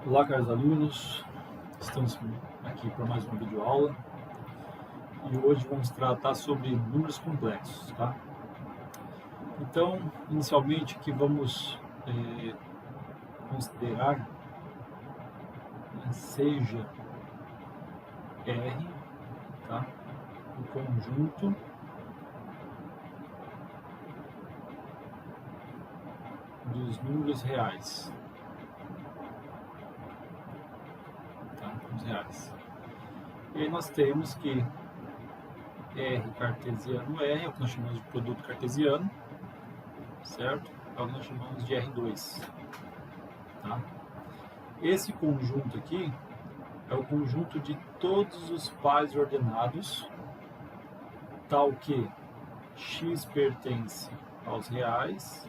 Olá, caros alunos, estamos aqui para mais uma videoaula e hoje vamos tratar sobre números complexos, tá? Então, inicialmente aqui vamos considerar, seja R, tá? O conjunto dos números reais. Reais. E aí nós temos que R cartesiano R é o que nós chamamos de produto cartesiano, certo? É o que nós chamamos de R2. Tá? Esse conjunto aqui é o conjunto de todos os pares ordenados, tal que x pertence aos reais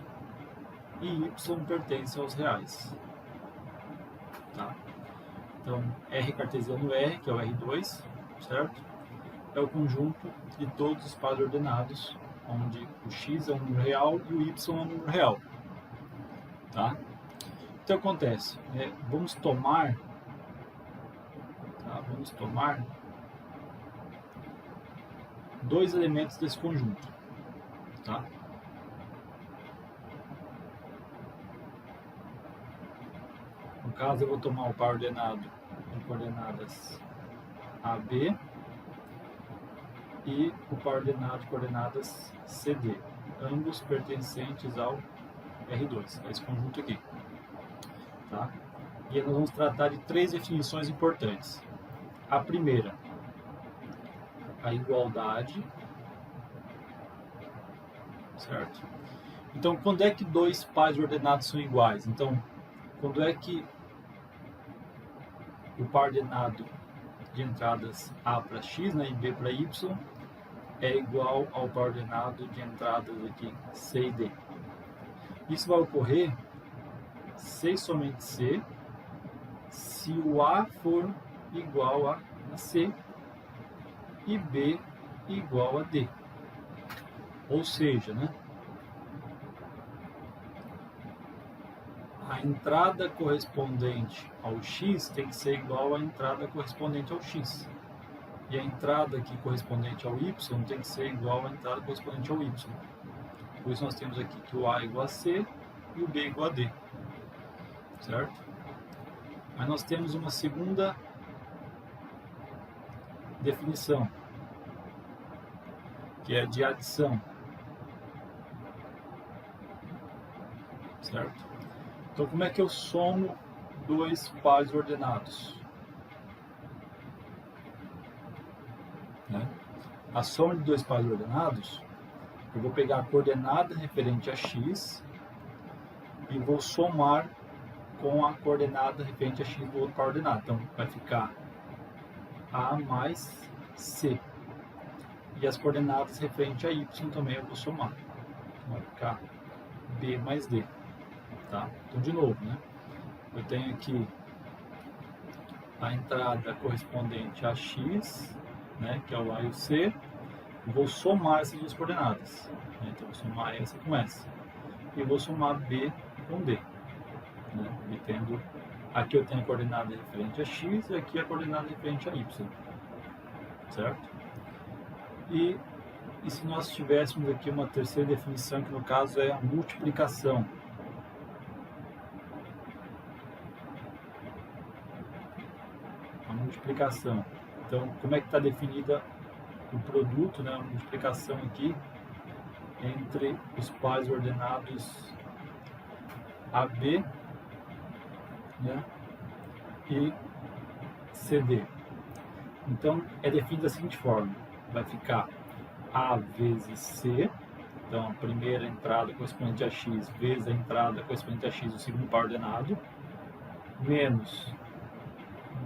e y pertence aos reais. Tá? Então, R cartesiano R, que é o R2, certo? É o conjunto de todos os pares ordenados, onde o x é um número real e o y é um número real. Tá? Então, acontece, vamos tomar dois elementos desse conjunto. Tá? No caso, eu vou tomar o par ordenado de coordenadas AB e o par ordenado de coordenadas CD, ambos pertencentes ao R2, a esse conjunto aqui. Tá? E aí nós vamos tratar de três definições importantes. A primeira, a igualdade, certo? Então, quando é que dois pares ordenados são iguais? Então, quando é que o par ordenado de entradas A para X, né, e B para Y, é igual ao par ordenado de entradas aqui C e D. Isso vai ocorrer C e somente C, se o A for igual a C e B igual a D. Ou seja, né, a entrada correspondente ao X tem que ser igual à entrada correspondente ao X. E a entrada aqui correspondente ao Y tem que ser igual à entrada correspondente ao Y. Por isso nós temos aqui que o A é igual a C e o B é igual a D. Certo? Mas nós temos uma segunda definição, que é de adição. Certo? Então, como é que eu somo dois pares ordenados? A soma de dois pares ordenados, eu vou pegar a coordenada referente a x e vou somar com a coordenada referente a x do outro par ordenado. Então, vai ficar A mais C. E as coordenadas referente a y também eu vou somar. Então, vai ficar B mais D. Tá? Então, de novo, né? Eu tenho aqui a entrada correspondente a x, né, que é o A e o C, e vou somar essas duas coordenadas. Então, vou somar essa com essa. E vou somar B com D. Né? E tendo, aqui eu tenho a coordenada referente a x e aqui a coordenada referente a y. Certo? E se nós tivéssemos aqui uma terceira definição, que no caso é a multiplicação. Multiplicação. Então, como é que está definida o produto, né, a multiplicação aqui entre os pares ordenados AB, né, e CD. Então, é definida da seguinte forma: vai ficar A vezes C, então a primeira entrada correspondente a X vezes a entrada correspondente a X do segundo par ordenado, menos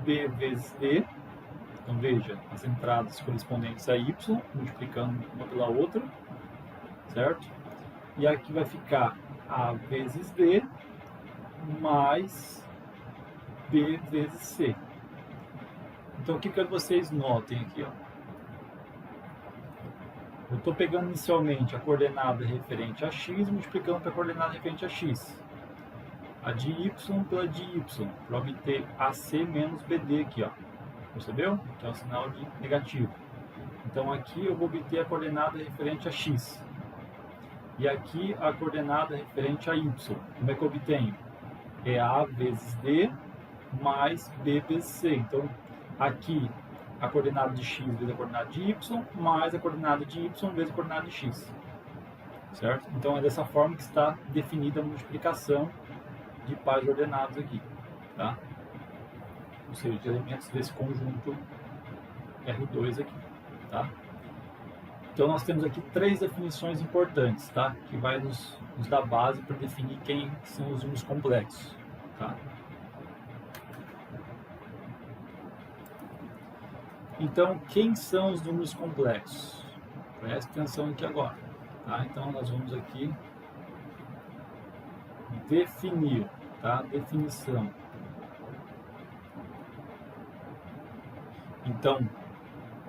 B vezes D. Então veja, as entradas correspondentes a Y, multiplicando uma pela outra, certo? E aqui vai ficar A vezes D mais B vezes C. Então o que eu quero que vocês notem aqui, ó? Eu estou pegando inicialmente a coordenada referente a x, multiplicando para a coordenada referente a x. a de y pela de y, para obter AC menos BD aqui, ó. Percebeu? Que é um sinal de negativo. Então aqui eu vou obter a coordenada referente a x. E aqui a coordenada referente a y. Como é que eu obtenho? É A vezes D mais B vezes C. Então aqui a coordenada de x vezes a coordenada de y, mais a coordenada de y vezes a coordenada de x. Certo? Então é dessa forma que está definida a multiplicação de pares ordenados aqui. Tá? Ou seja, de elementos desse conjunto R2 aqui. Tá? Então nós temos aqui 3 definições importantes, tá? Que vai nos dar base para definir quem são os números complexos. Tá? Então, quem são os números complexos? Preste atenção aqui agora. Tá? Então nós vamos aqui definir, tá? Definição. Então,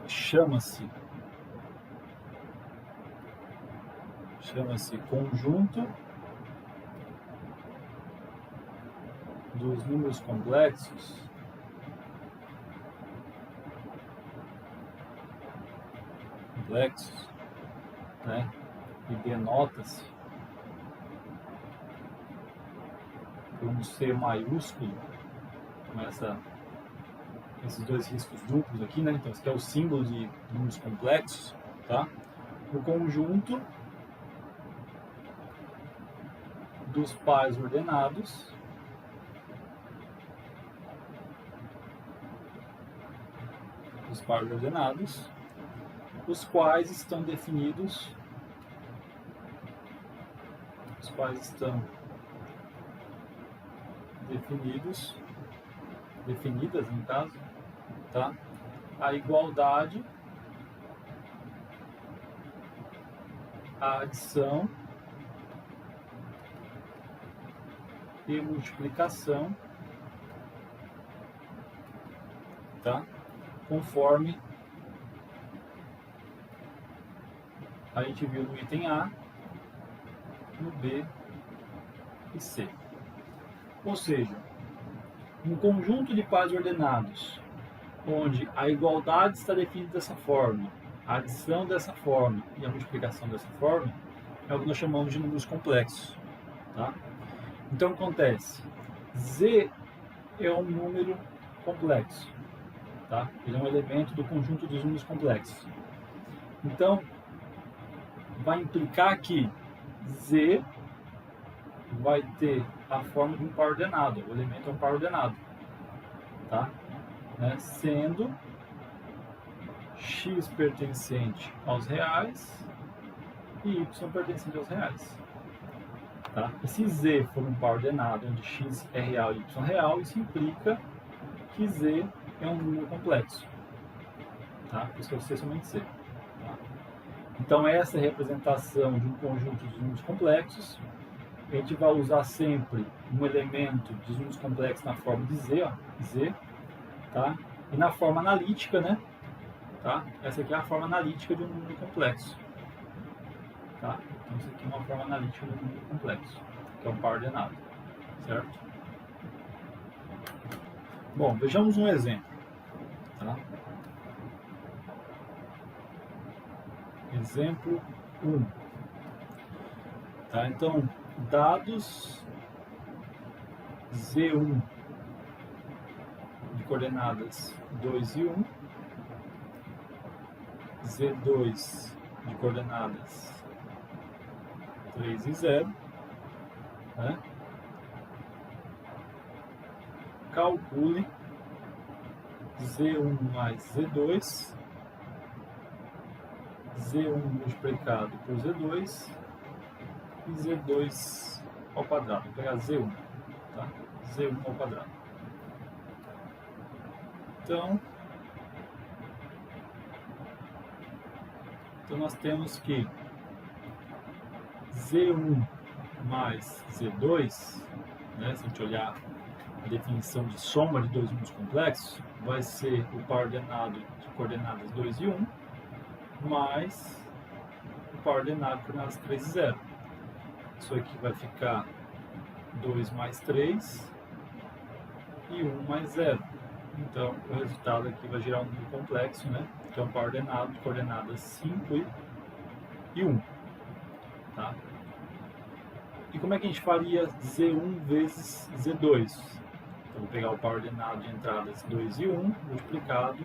chama-se conjunto dos números complexos né? E denota-se por um C maiúsculo, com esses dois riscos duplos aqui, né? Então, esse aqui é o símbolo de números complexos, tá? O conjunto dos pares ordenados os quais estão definidas no caso, tá? A igualdade, a adição e multiplicação, tá? Conforme a gente viu no item A, no B e C. Ou seja, um conjunto de pares ordenados, onde a igualdade está definida dessa forma, a adição dessa forma e a multiplicação dessa forma, é o que nós chamamos de números complexos. Tá? Então acontece, Z é um número complexo, tá? Ele é um elemento do conjunto dos números complexos. Então, vai implicar que Z vai ter a forma de um par ordenado, o elemento é um par ordenado, tá? Né? Sendo x pertencente aos reais e y pertencente aos reais. Tá? E se Z for um par ordenado onde x é real e y é real, isso implica que Z é um número complexo. Tá? Por isso que eu sei somente C. Tá? Então essa é a representação de um conjunto de números complexos. A gente vai usar sempre um elemento dos números complexos na forma de Z, ó, Z, tá? E na forma analítica, né? Tá? Essa aqui é a forma analítica de um número complexo. Tá? Então isso aqui é uma forma analítica de um número complexo, que é um par ordenado, certo? Bom, vejamos um exemplo. Tá? Exemplo 1. Tá? Então, dados Z1 de coordenadas 2 e 1, Z2 de coordenadas 3 e 0, né? Calcule Z1 mais Z2, Z1 multiplicado por Z2 e Z2 ao quadrado. Vou pegar Z1, tá? Z1 ao quadrado. Então nós temos que Z1 mais Z2, né, se a gente olhar a definição de soma de dois números complexos, vai ser o par ordenado de coordenadas 2 e 1, mais o par ordenado de coordenadas 3 e 0. Isso aqui vai ficar 2 mais 3 e 1 mais 0. Então, o resultado aqui vai gerar um número complexo, né? Que é um par ordenado de coordenadas 5 e 1. Tá? E como é que a gente faria Z1 vezes Z2? Então, vou pegar o par ordenado de entradas 2 e 1 multiplicado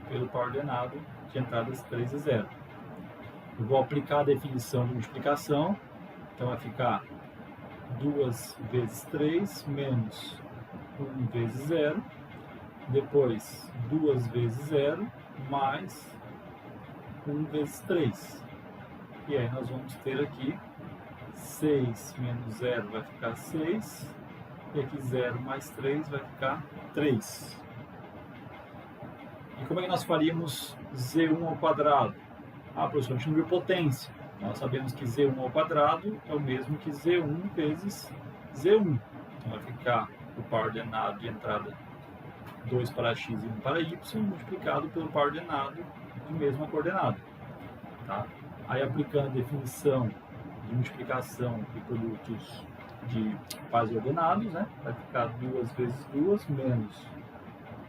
pelo par ordenado de entradas 3 e 0. Eu vou aplicar a definição de multiplicação, então vai ficar 2 vezes 3 menos 1 vezes 0, depois 2 vezes 0 mais 1 vezes 3. E aí nós vamos ter aqui 6 menos 0 vai ficar 6, e aqui 0 mais 3 vai ficar 3. E como é que nós faríamos Z1 ao quadrado? Ah, professor, a gente não viu potência. Nós sabemos que Z1 ao quadrado é o mesmo que Z1 vezes Z1. Então vai ficar o par ordenado de entrada 2 para x e 1 para y multiplicado pelo par ordenado de mesma coordenada. Tá? Aí aplicando a definição de multiplicação de produtos de pares ordenados, né? Vai ficar 2 vezes 2 menos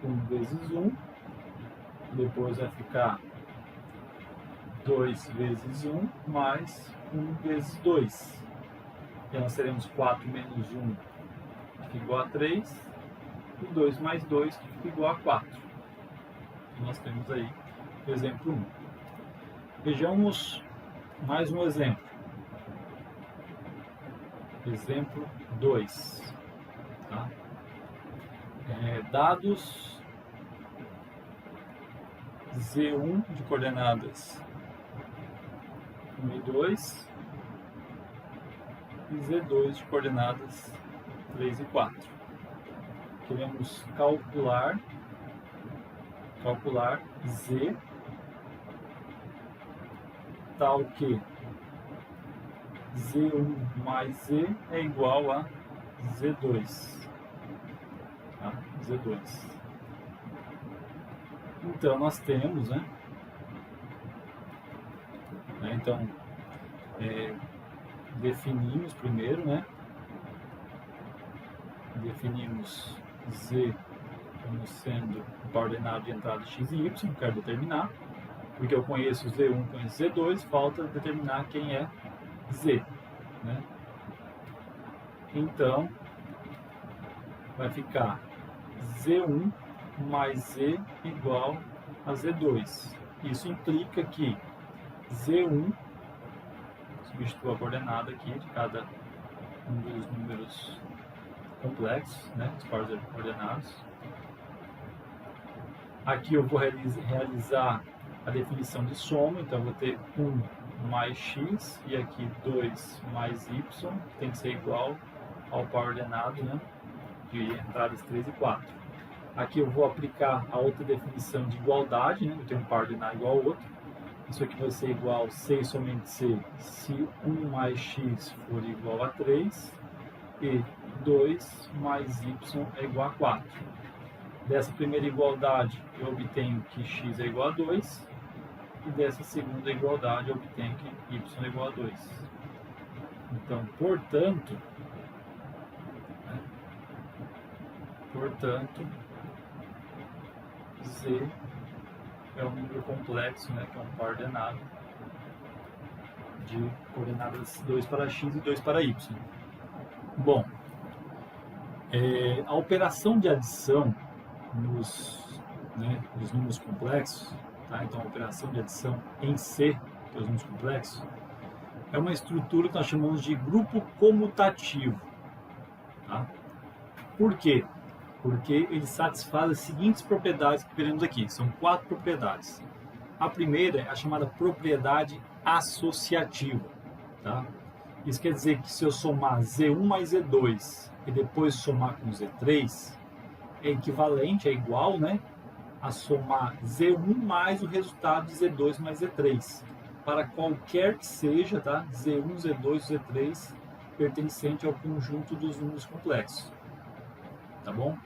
1 vezes 1. Depois vai ficar 2 vezes 1 mais 1 vezes 2. E nós teremos 4 menos 1, que fica igual a 3, e 2 mais 2, que fica igual a 4. Então, nós temos aí o exemplo 1. Vejamos mais um exemplo. Exemplo 2. Tá? Dados Z1 de coordenadas 1 e 2 e Z2 de coordenadas 3 e 4. Queremos calcular Z tal que Z1 mais Z é igual a Z2. Tá? Z2. Então, nós temos, né? Então, definimos primeiro, né? Definimos Z como sendo o par ordenado de entrada x e y, quero determinar. Porque eu conheço Z1, conheço Z2, falta determinar quem é Z. Né? Então, vai ficar Z1 mais Z igual a Z2. Isso implica que Z1, substitua a coordenada aqui de cada um dos números complexos, né, os pares ordenados. Aqui eu vou realizar a definição de soma, então eu vou ter 1 mais x e aqui 2 mais y, que tem que ser igual ao par ordenado, né, de entradas 3 e 4. Aqui eu vou aplicar a outra definição de igualdade, né, eu tenho um par ordenado igual ao outro. Isso aqui vai ser igual a C somente C se 1 mais x for igual a 3 e 2 mais y é igual a 4. Dessa primeira igualdade eu obtenho que x é igual a 2 e dessa segunda igualdade eu obtenho que y é igual a 2. Então, portanto, Z é um número complexo, né, que é um par ordenado de coordenadas 2 para x e 2 para y. Bom, a operação de adição nos números complexos, tá? Então a operação de adição em C, que é os números complexos, é uma estrutura que nós chamamos de grupo comutativo. Tá? Por quê? Porque ele satisfaz as seguintes propriedades que veremos aqui. São 4 propriedades. A primeira é a chamada propriedade associativa. Tá? Isso quer dizer que se eu somar Z1 mais Z2 e depois somar com Z3, é equivalente, é igual, né, a somar Z1 mais o resultado de Z2 mais Z3. Para qualquer que seja, tá? Z1, Z2, Z3, pertencente ao conjunto dos números complexos. Tá bom?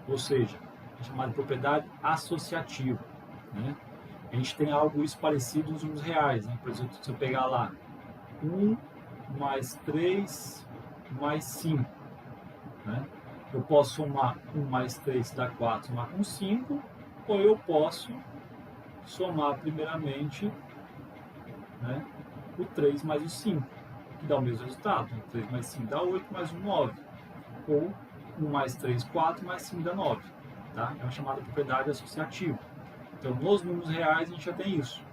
Ou seja, é chamada de propriedade associativa. Né? A gente tem algo isso parecido nos números reais. Né? Por exemplo, se eu pegar lá 1 mais 3 mais 5. né? Eu posso somar 1 mais 3 dá 4, somar com 5, ou eu posso somar primeiramente, né, o 3 mais o 5, que dá o mesmo resultado. 3 mais 5 dá 8, mais 1, 9. Ou 1 mais 3, 4, mais 5 dá 9. Tá? É uma chamada propriedade associativa. Então, nos números reais, a gente já tem isso.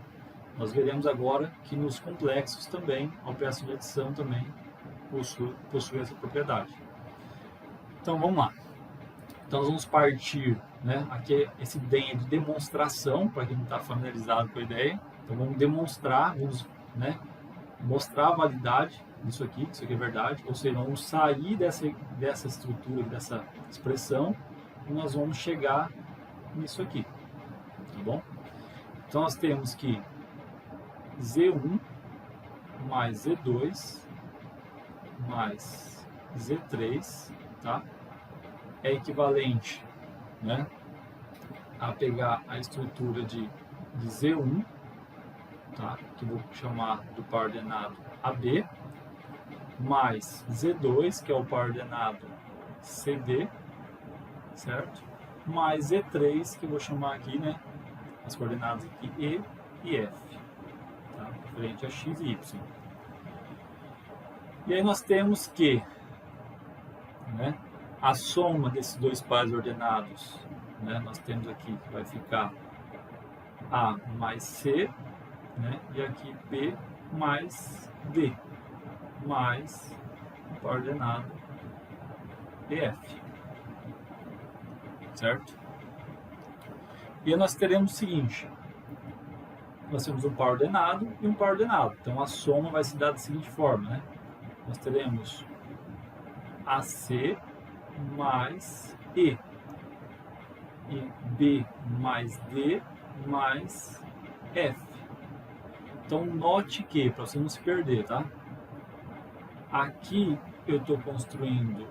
Nós veremos agora que nos complexos também, a operação de adição também possui essa propriedade. Então, vamos lá. Então, nós vamos partir, né? Aqui esse DEM é de demonstração, para quem não está familiarizado com a ideia. Então, vamos demonstrar, vamos, né, mostrar a validade disso aqui, que isso aqui é verdade. Ou seja, vamos sair dessa estrutura, dessa expressão, e nós vamos chegar nisso aqui. Tá bom? Então, nós temos que Z1 mais Z2 mais Z3, tá? É equivalente, né, a pegar a estrutura de Z1, tá, que vou chamar do par ordenado AB, mais Z2, que é o par ordenado CD, certo? Mais Z3, que eu vou chamar aqui, né, as coordenadas aqui E e F, tá, referente a X e Y. E aí nós temos que, né, a soma desses dois pares ordenados, né, nós temos aqui que vai ficar A mais C, né, e aqui B mais D, mais o par ordenado EF, certo? E aí nós teremos o seguinte, nós temos um par ordenado e um par ordenado, então a soma vai se dar da seguinte forma, né? Nós teremos AC mais E B mais D mais F. Então note que, para você não se perder, tá? Aqui eu estou construindo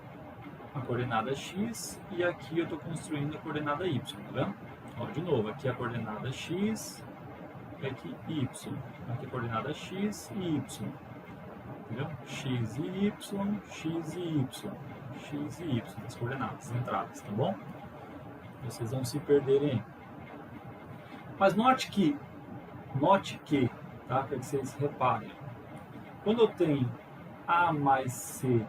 a coordenada X e aqui eu estou construindo a coordenada Y, tá vendo? Ó, de novo, aqui a coordenada X e aqui Y. Aqui a coordenada X e Y. Entendeu? X e Y, X e Y. X e Y, as coordenadas, as entradas, tá bom? Vocês vão se perderem aí. Mas note que, tá? Para que vocês reparem. Quando eu tenho A mais C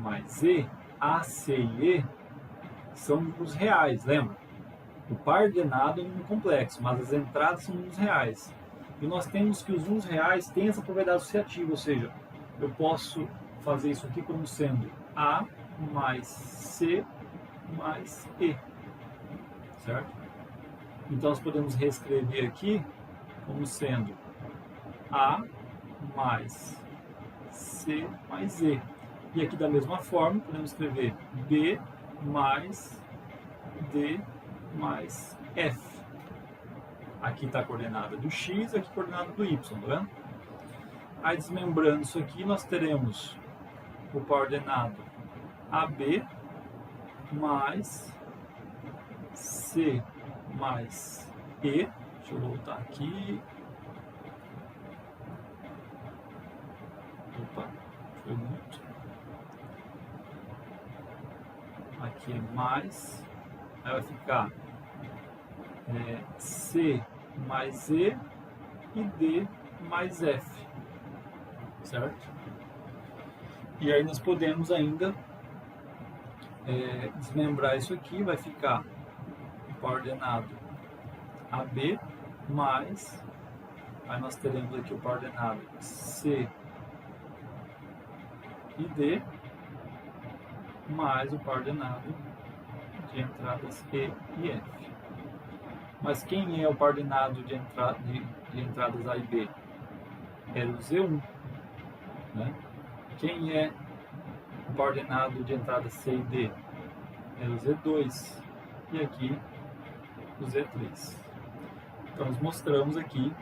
mais E, A, C e E são números reais, lembra? O par ordenado é um número complexo, mas as entradas são números reais. E nós temos que os números reais têm essa propriedade associativa, ou seja, eu posso fazer isso aqui como sendo A mais C mais E, certo? Então nós podemos reescrever aqui como sendo A mais C mais E. E aqui da mesma forma podemos escrever B mais D mais F. Aqui está a coordenada do X, aqui a coordenada do Y, tá vendo? Aí desmembrando isso aqui, nós teremos o par ordenado AB mais C mais E. Deixa eu voltar aqui. Opa, foi muito. Aqui é mais. Aí vai ficar C mais E e D mais F. Certo? E aí nós podemos ainda desmembrar isso aqui, vai ficar o par ordenado AB mais, aí nós teremos aqui o par ordenado C e D mais o par ordenado de entradas E e F. Mas quem é o par ordenado de entradas A e B? Era o Z1. Né? Quem é o par ordenado de entrada C e D? É o Z2 e aqui o Z3. Então nós mostramos aqui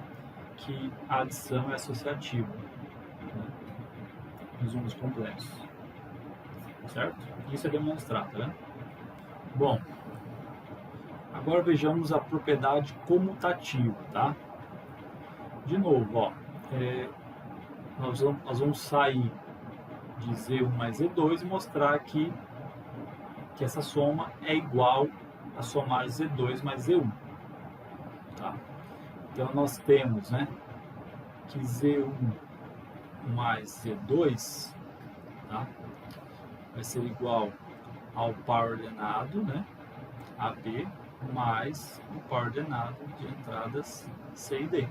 que a adição é associativa, né, nos números complexos, certo? Isso é demonstrado, tá vendo? Bom, agora vejamos a propriedade comutativa, tá? De novo, ó, nós vamos sair de Z1 mais Z2 e mostrar aqui que essa soma é igual a somar Z2 mais Z1. Tá? Então, nós temos, né, que Z1 mais Z2, tá, vai ser igual ao par ordenado, né, AB, mais o par ordenado de entradas C e D.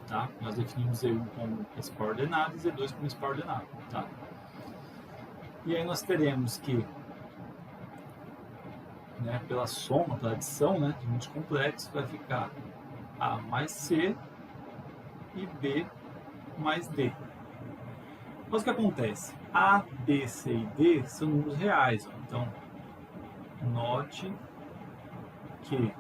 Tá? Nós definimos Z1 como esse par ordenado e Z2 como esse par ordenado. Tá? E aí nós teremos que, né, pela soma, pela adição, né, de números complexos, vai ficar A mais C e B mais D. Mas o que acontece? A, B, C e D são números reais. Ó. Então, note que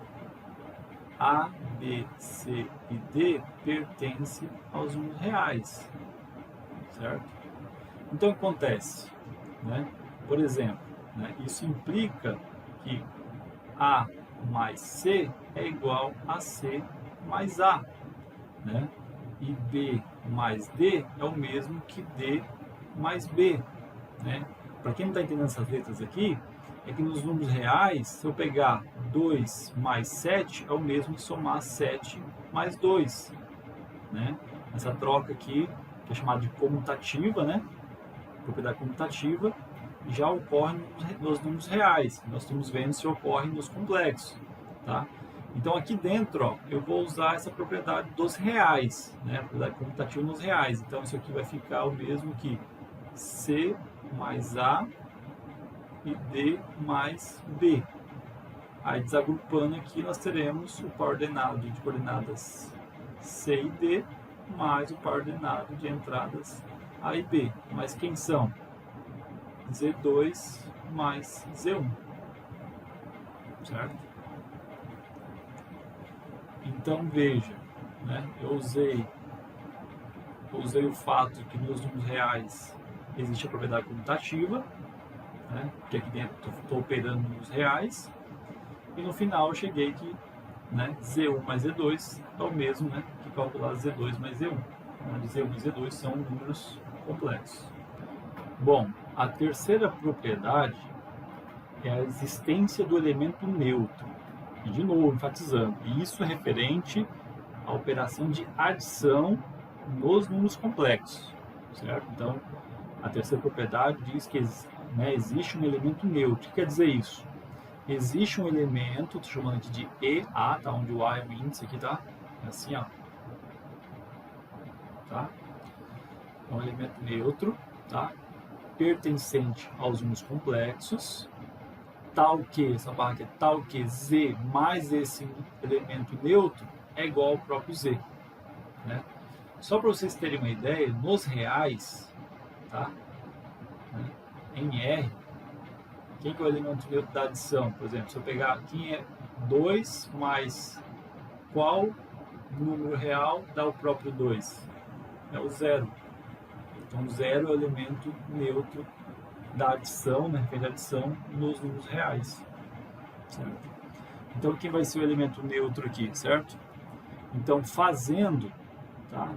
A, B, C e D pertencem aos números reais. Certo? Então, o que acontece? Né? Por exemplo, né, isso implica que A mais C é igual a C mais A. Né? E B mais D é o mesmo que D mais B. Né? Para quem não está entendendo essas letras aqui, é que nos números reais, se eu pegar 2 mais 7, é o mesmo que somar 7 mais 2. Né? Essa troca aqui, que é chamada de comutativa, né? Propriedade comutativa, já ocorre nos números reais. Nós estamos vendo se ocorre nos complexos. Tá? Então aqui dentro, ó, eu vou usar essa propriedade dos reais, né? A propriedade comutativa nos reais. Então isso aqui vai ficar o mesmo que C mais A e D mais B. Aí desagrupando aqui nós teremos o par ordenado de coordenadas C e D mais o par ordenado de entradas A e B. Mas quem são? Z2 mais Z1. Certo? Então veja, né, eu usei o fato que nos números reais existe a propriedade comutativa, né, que aqui dentro estou operando nos reais, e no final eu cheguei que, né, Z1 mais Z2 é o mesmo, né, que calcular Z2 mais Z1, onde Z1 e Z2 são números complexos. Bom, a terceira propriedade é a existência do elemento neutro. E de novo, enfatizando, isso é referente à operação de adição nos números complexos, certo? Então, a terceira propriedade diz que, né, existe um elemento neutro. O que quer dizer isso? Existe um elemento, estou chamando aqui de EA, tá? Onde o A é um índice aqui, tá? É assim, ó. Tá? É um elemento neutro, tá? Pertencente aos números complexos, tal que, essa barra aqui é tal que Z mais esse elemento neutro é igual ao próprio Z. Né? Só para vocês terem uma ideia, nos reais, tá? Né? Em R, quem que é o elemento neutro da adição? Por exemplo, se eu pegar quem é 2 mais qual número real dá o próprio 2? É o 0. Então, 0 é o elemento neutro da adição, né, referente à adição nos números reais, certo? Então, quem vai ser o elemento neutro aqui, certo? Então, fazendo, tá?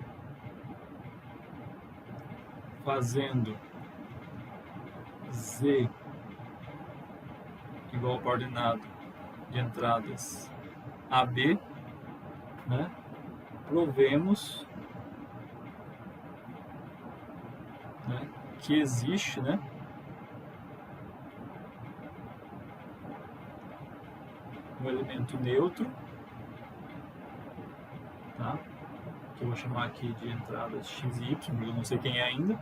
Fazendo Z igual ao par ordenado de entradas AB, né? Provemos, né, que existe, né, um elemento neutro, tá? Que eu vou chamar aqui de entradas x e y, eu não sei quem é ainda,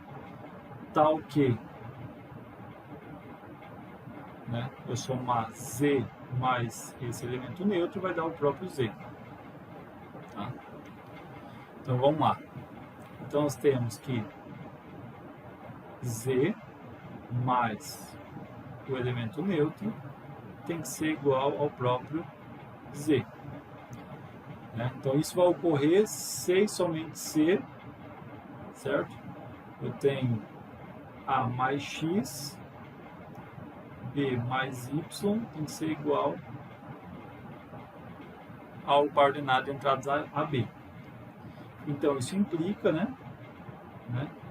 tal que, né, eu somar z mais esse elemento neutro vai dar o próprio z. Tá? Então vamos lá. Então nós temos que z mais o elemento neutro tem que ser igual ao próprio z. Né? Então isso vai ocorrer se e somente se, certo? Eu tenho a mais x, b mais y tem que ser igual ao par ordenado de entradas a b. Então isso implica, né?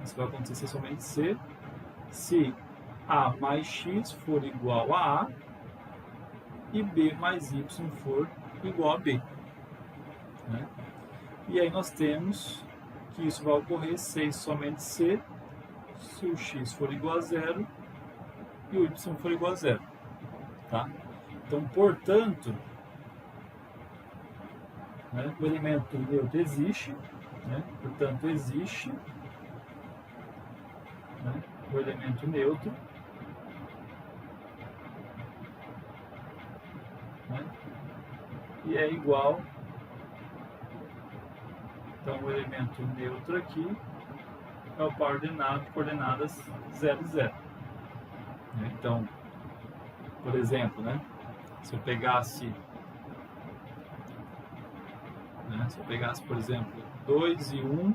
Isso vai acontecer se somente se A mais X for igual a A e B mais Y for igual a B. Né? E aí nós temos que isso vai ocorrer se e somente se o X for igual a zero e o Y for igual a zero. Tá? Então, portanto, né, o elemento neutro existe, né? Portanto, existe, né, o elemento neutro, né, e é igual, então o elemento neutro aqui é o par ordenado de coordenadas 0, 0. Então, por exemplo, né, se eu pegasse, por exemplo, 2 e 1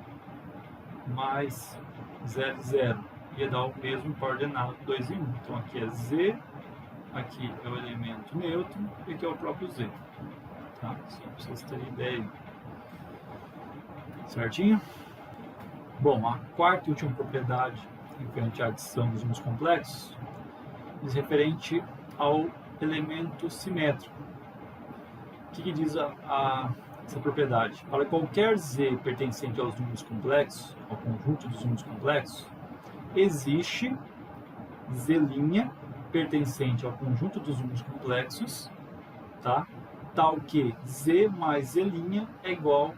mais 0, 0, ia dar o mesmo par ordenado 2 e 1. Então aqui é Z, aqui é o elemento neutro e aqui é o próprio Z. Tá? Só para vocês terem ideia. Certinho? Bom, a quarta e última propriedade referente à adição dos números complexos diz referente ao elemento simétrico. O que diz essa propriedade? Para qualquer Z pertencente aos números complexos, ao conjunto dos números complexos, existe Z' pertencente ao conjunto dos números complexos, tá? Tal que Z mais Z' é igual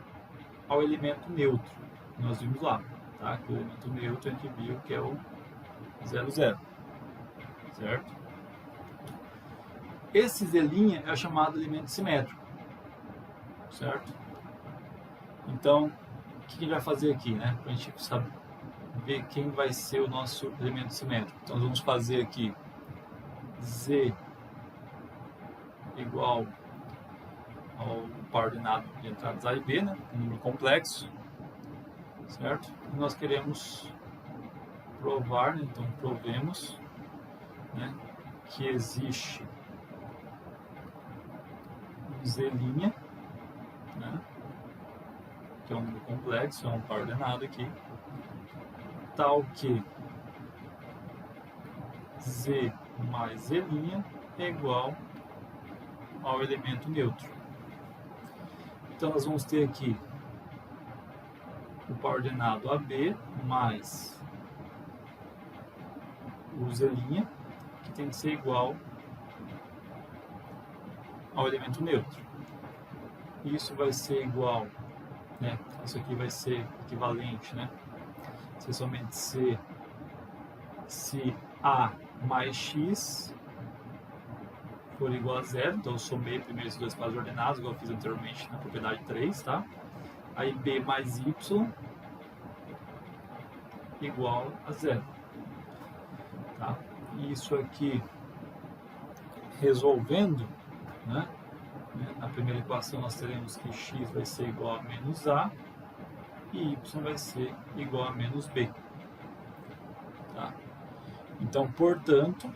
ao elemento neutro. Nós vimos lá, tá? Que o elemento neutro a gente viu que é o 0, 0. Certo? Esse Z' é chamado elemento simétrico. Certo? Então, o que a gente vai fazer aqui, né? Para a gente saber quem vai ser o nosso elemento simétrico. Então, nós vamos fazer aqui Z igual ao par ordenado de entradas A e B, né? Um número complexo. Certo? E nós queremos provar, né? Então provemos, né, que existe um Z', né, que é um número complexo, é um par ordenado aqui, tal que Z mais Z' é igual ao elemento neutro. Então nós vamos ter aqui o par ordenado AB mais o Z', que tem que ser igual ao elemento neutro. Isso vai ser igual, né? Isso aqui vai ser equivalente, né? Se somente se A mais X for igual a zero, então eu somei primeiro esses dois pares ordenados, igual eu fiz anteriormente na propriedade 3, tá? Aí B mais Y igual a zero. Tá? E isso aqui, resolvendo, né? Na primeira equação nós teremos que x vai ser igual a menos a e y vai ser igual a menos b. Tá? Então, portanto,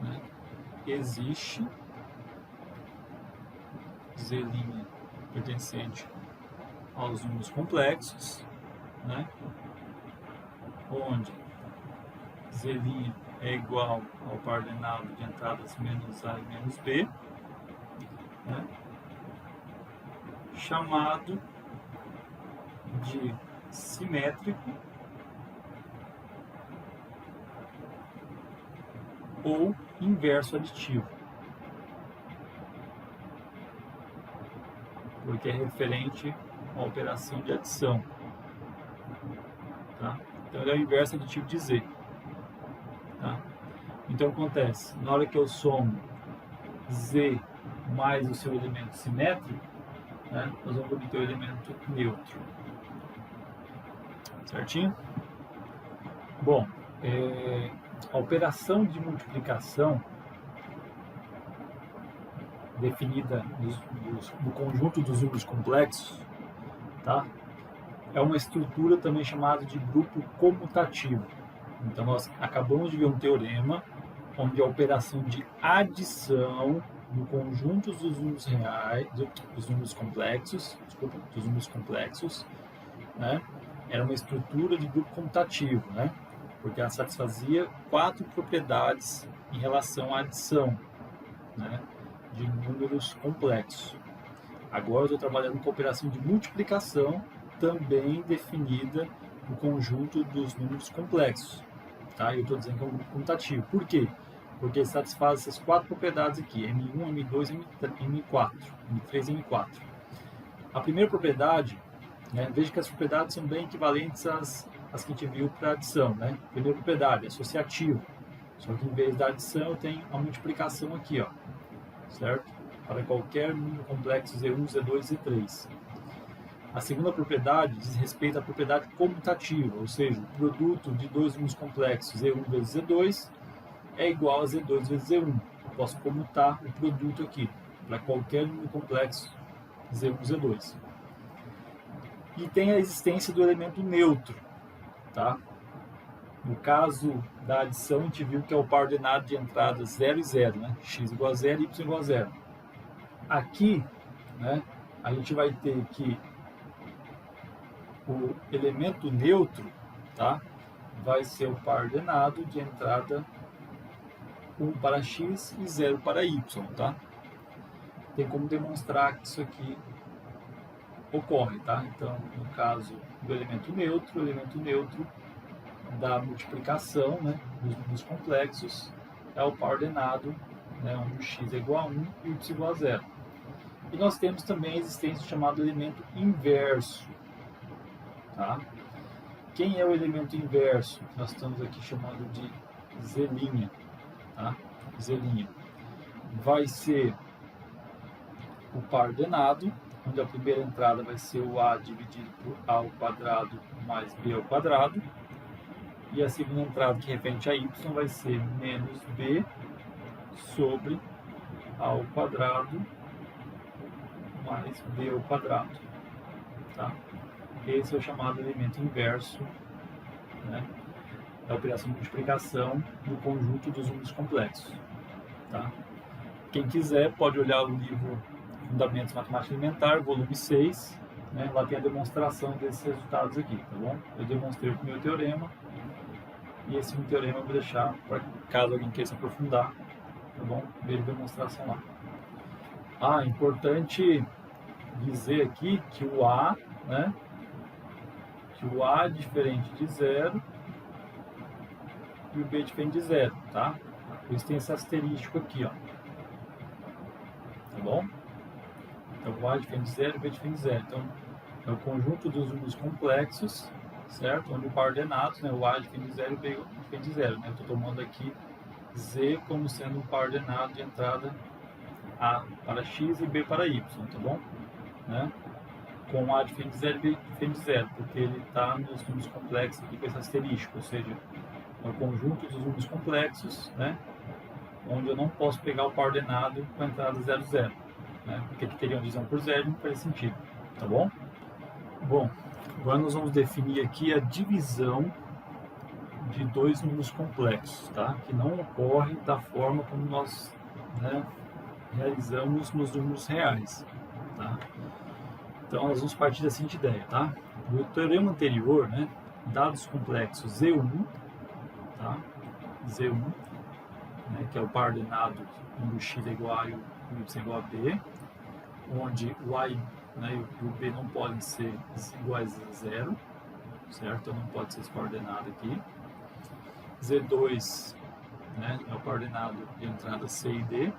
né, existe Z' pertencente aos números complexos, né, onde Z' é igual ao par ordenado de entradas menos A e menos B, né, chamado de simétrico ou inverso aditivo, porque é referente à operação de adição. Tá? Então ele é o inverso aditivo de Z. Tá? Então acontece, na hora que eu somo Z mais o seu elemento simétrico, né, nós vamos obter o elemento neutro. Certinho? Bom, a operação de multiplicação definida no conjunto dos números complexos, tá? É uma estrutura também chamada de grupo comutativo. Então nós acabamos de ver um teorema onde a operação de adição no conjunto dos números reais, dos números complexos, né, era uma estrutura de grupo comutativo, né? porque ela satisfazia 4 propriedades em relação à adição, né, de números complexos. Agora eu estou trabalhando com a operação de multiplicação, também definida no conjunto dos números complexos. Tá? Eu estou dizendo que é um grupo comutativo. Por quê? Porque ele satisfaz essas 4 propriedades aqui, M1, M2, M4, M3 e M4. A primeira propriedade, né, veja que as propriedades são bem equivalentes às que a gente viu para adição. Né? Primeira propriedade, associativo. Só que em vez da adição eu tenho a multiplicação aqui, ó, certo? Para qualquer número complexo Z1, Z2 e Z3. A segunda propriedade diz respeito à propriedade comutativa, ou seja, o produto de dois números complexos Z1 vezes Z2 é igual a Z2 vezes Z1. Eu posso comutar o produto aqui para qualquer número complexo Z1, Z2. E tem a existência do elemento neutro, tá? No caso da adição, a gente viu que é o par ordenado de entradas 0 e 0, né? X igual a 0 e Y igual a 0. Aqui, né, a gente vai ter que o elemento neutro, tá, vai ser o par ordenado de entrada 1 para X e 0 para Y. Tá? Tem como demonstrar que isso aqui ocorre. Tá? Então, no caso do elemento neutro, o elemento neutro da multiplicação, né, dos números complexos é o par ordenado, né, onde x é igual a 1 e y igual a 0. E nós temos também a existência do chamado elemento inverso. Tá? Quem é o elemento inverso? Nós estamos aqui chamando de Z'. Tá? Z'. Vai ser o par ordenado, onde a primeira entrada vai ser o A dividido por A ao quadrado mais B ao quadrado. E a segunda entrada, que referente a Y, vai ser menos B sobre A ao quadrado mais B ao quadrado. Tá? Esse é o chamado elemento inverso, né, da operação de multiplicação do conjunto dos números complexos. Tá? Quem quiser pode olhar o livro Fundamentos Matemática Elementar, volume 6, né, lá tem a demonstração desses resultados aqui, tá bom? Eu demonstrei o primeiro teorema, e esse teorema eu vou deixar para caso alguém queira se aprofundar, tá bom? Veja a demonstração lá. Importante dizer aqui que o A, né, que o A é diferente de 0 e o B é diferente de 0, tá? Por isso tem esse asterístico aqui, ó. Tá bom? Então o A é diferente de 0 e o B é diferente de 0. Então é o conjunto dos números complexos, certo? Onde o par ordenado, né, o A é diferente de 0 e o B é diferente de 0. Né? Eu estou tomando aqui Z como sendo um par ordenado de entrada A para X e B para Y, tá bom? Né? Com A diferente de 0 e B diferente de 0, porque ele está nos números complexos aqui com esse asterístico, ou seja, é o conjunto dos números complexos, né, onde eu não posso pegar o par ordenado com a entrada 0, 0, né, porque aqui teria uma divisão por 0 e não faz sentido, tá bom? Bom, agora nós vamos definir aqui a divisão de dois números complexos, tá, que não ocorre da forma como nós, né, realizamos nos números reais, tá? Então, nós vamos partir da seguinte ideia, tá? No teorema anterior, né, dados complexos Z1, tá? Z1, né, que é o par ordenado onde o x é igual a A e o y é igual a B, onde o A, né, e o B não podem ser iguais a 0, certo? Então, não pode ser esse par ordenado aqui. Z2, né, é o par ordenado de entrada C e D.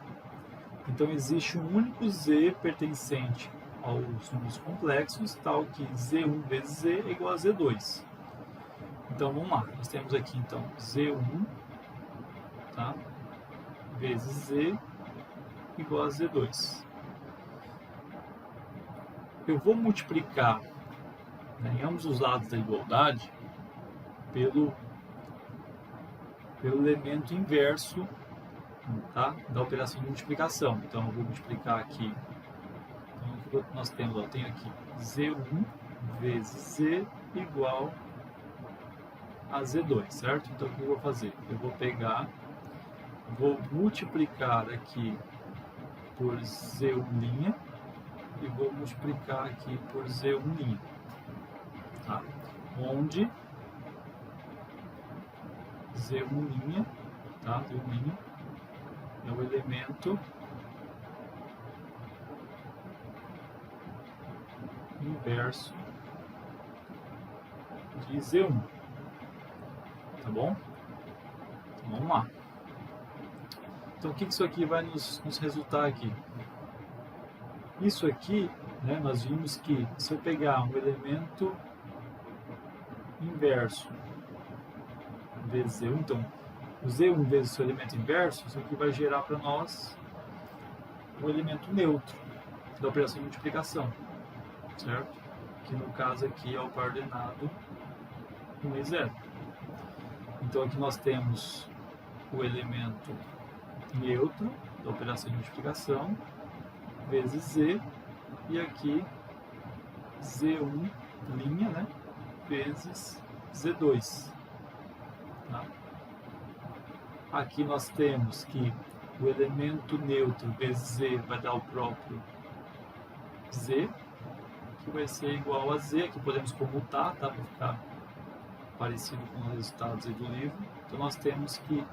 Então, existe um único Z pertencente aos números complexos, tal que Z1 vezes Z é igual a Z2. Então, vamos lá. Nós temos aqui, então, Z1, tá, vezes Z igual a Z2. Eu vou multiplicar, né, em ambos os lados da igualdade pelo elemento inverso, tá, da operação de multiplicação. Então, eu vou multiplicar aqui. Então, o que nós temos? Eu tenho aqui Z1 vezes Z igual a Z2, certo? Então, o que eu vou fazer? Eu vou pegar, vou multiplicar aqui por Z1', e vou multiplicar aqui por Z1', tá? Onde Z1', tá? Z1' é o elemento inverso de Z1, tá bom? Então, vamos lá. Então, o que isso aqui vai nos resultar aqui? Isso aqui, né, nós vimos que se eu pegar um elemento inverso vezes Z1, então, o Z1 vezes o seu elemento inverso, isso aqui vai gerar para nós o elemento neutro da operação de multiplicação, certo? Que no caso aqui é o par ordenado 1 e 0. Então aqui nós temos o elemento neutro da operação de multiplicação vezes Z, e aqui Z1', né, vezes Z2. Tá? Aqui nós temos que o elemento neutro vezes Z vai dar o próprio Z, que vai ser igual a Z, que podemos comutar, tá, para ficar parecido com os resultados aí do livro. Então nós temos que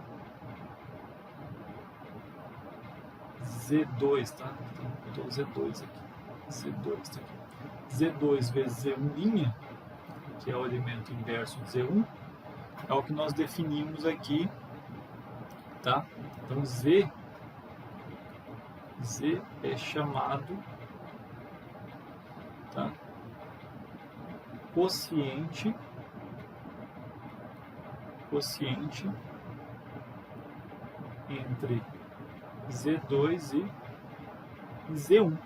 Z2, tá? Então Z2 aqui. Z2 tá aqui. Z2 vezes Z1', que é o elemento inverso de Z1, é o que nós definimos aqui, tá? Então Z é chamado, tá, quociente entre Z2 e Z1,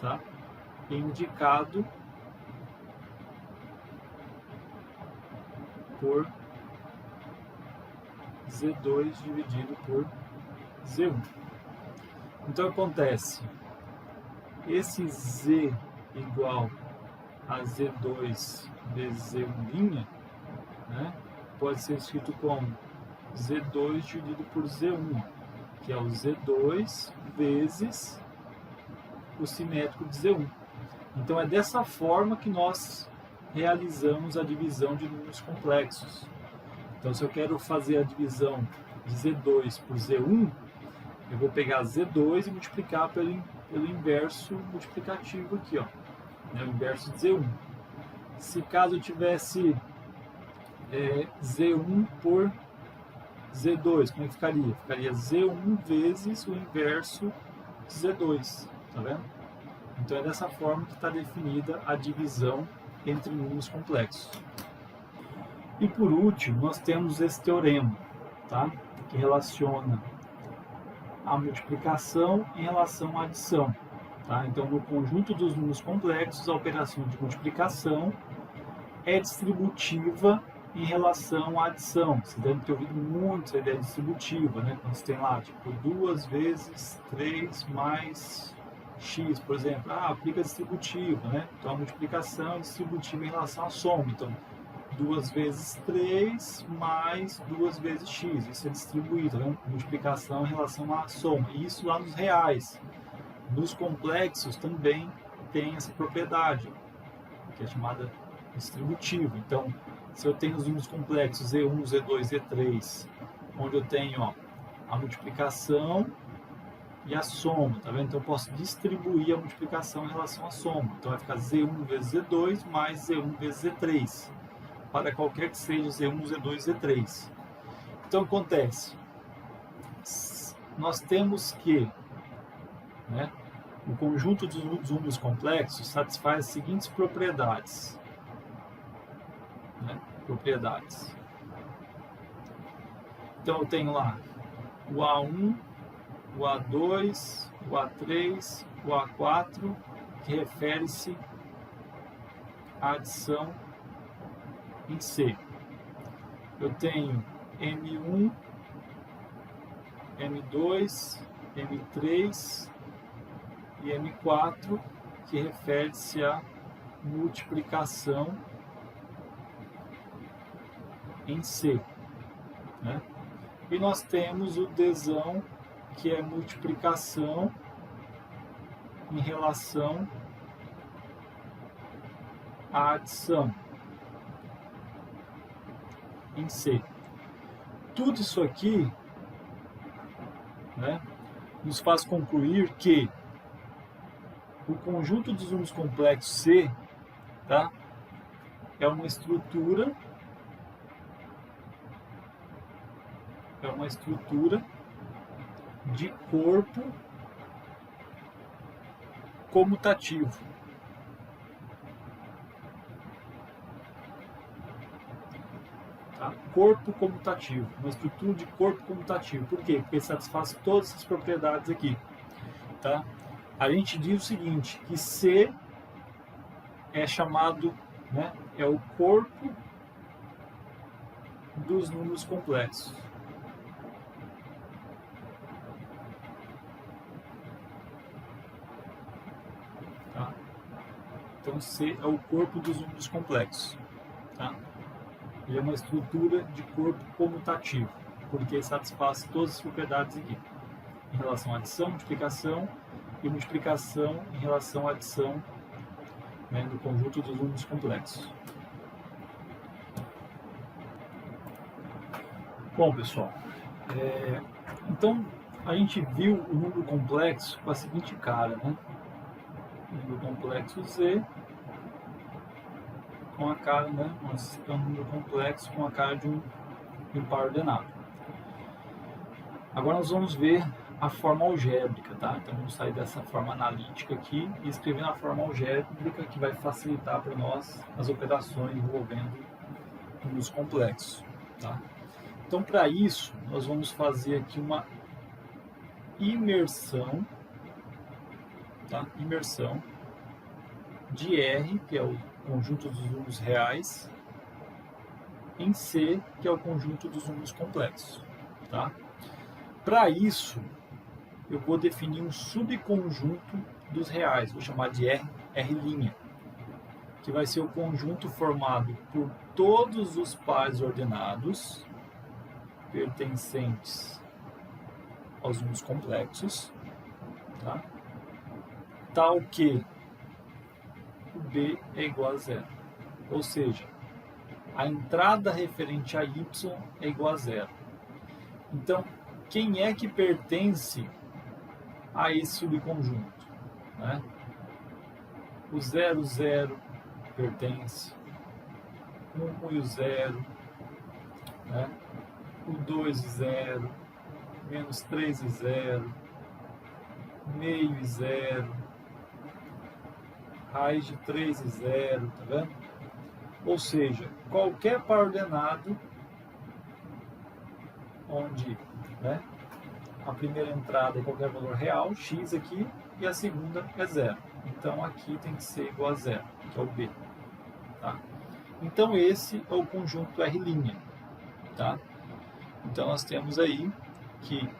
tá? Indicado por Z2 dividido por Z1. Então acontece, esse Z igual a Z2 vezes Z1', né, pode ser escrito como Z2 dividido por Z1, que é o Z2 vezes o simétrico de Z1. Então é dessa forma que nós realizamos a divisão de números complexos. Então se eu quero fazer a divisão de Z2 por Z1, eu vou pegar Z2 e multiplicar pelo inverso multiplicativo aqui, ó, né, o inverso de Z1. Se caso eu tivesse Z1 por Z2, como é que ficaria? Ficaria Z1 vezes o inverso de Z2, tá vendo? Então é dessa forma que está definida a divisão entre números complexos. E por último, nós temos esse teorema, tá, que relaciona a multiplicação em relação à adição. Tá? Então, no conjunto dos números complexos, a operação de multiplicação é distributiva em relação à adição. Você deve ter ouvido muito essa ideia distributiva, né? Quando você tem lá, tipo, 2 vezes 3 mais x, por exemplo. Aplica distributiva, né? Então, a multiplicação é distributiva em relação à soma. Então, 2 vezes 3 mais 2 vezes x. Isso é distribuído, né? Multiplicação em relação à soma. E isso lá nos reais. Nos complexos também tem essa propriedade, que é chamada distributiva. Então, se eu tenho os números complexos Z1, Z2, Z3, onde eu tenho, ó, a multiplicação e a soma, tá vendo? Então eu posso distribuir a multiplicação em relação à soma. Então vai ficar Z1 vezes Z2 mais Z1 vezes Z3, para qualquer que seja Z1, Z2, Z3. Então acontece, nós temos que, né, o conjunto dos números complexos satisfaz as seguintes propriedades. Né? Propriedades. Então eu tenho lá o A1, o A2, o A3, o A4, que refere-se à adição em C. Eu tenho M1, M2, M3 e M4, que refere-se à multiplicação em C, né? E nós temos o Dzão, que é multiplicação em relação à adição em C. tudo isso aqui, né, nos faz concluir que o conjunto dos números complexos C, tá, é uma estrutura de corpo comutativo. Tá? Corpo comutativo, uma estrutura de corpo comutativo. Por quê? Porque satisfaz todas essas propriedades aqui. Tá? A gente diz o seguinte, que C é chamado, né, é o corpo dos números complexos. Tá? Então C é o corpo dos números complexos. Tá? Ele é uma estrutura de corpo comutativo, porque satisfaz todas as propriedades aqui, em relação à adição, multiplicação e multiplicação em relação à adição, né, do conjunto dos números complexos. Bom, pessoal, então a gente viu o número complexo com a seguinte cara, né? O número complexo Z com a cara, né? É um número complexo com a cara de um par ordenado. Agora nós vamos ver a forma algébrica, tá? Então vamos sair dessa forma analítica aqui e escrever na forma algébrica, que vai facilitar para nós as operações envolvendo números complexos, tá? Então para isso nós vamos fazer aqui uma imersão, tá? Imersão de R, que é o conjunto dos números reais, em C, que é o conjunto dos números complexos, tá? Para isso, eu vou definir um subconjunto dos reais, vou chamar de R', que vai ser o conjunto formado por todos os pares ordenados pertencentes aos números complexos, tá? Tal que o B é igual a zero. Ou seja, a entrada referente a Y é igual a zero. Então, quem é que pertence a esse subconjunto? Né? O 0, 0 pertence, 1 e o 0, né? O 2 e 0, menos 3 e 0, meio e 0, raiz de 3 e 0, tá vendo? Ou seja, qualquer par ordenado onde, né, a primeira entrada é qualquer valor real, x aqui, e a segunda é 0. Então aqui tem que ser igual a 0, que é o B. Tá? Então esse é o conjunto R'. Tá? Então nós temos aí que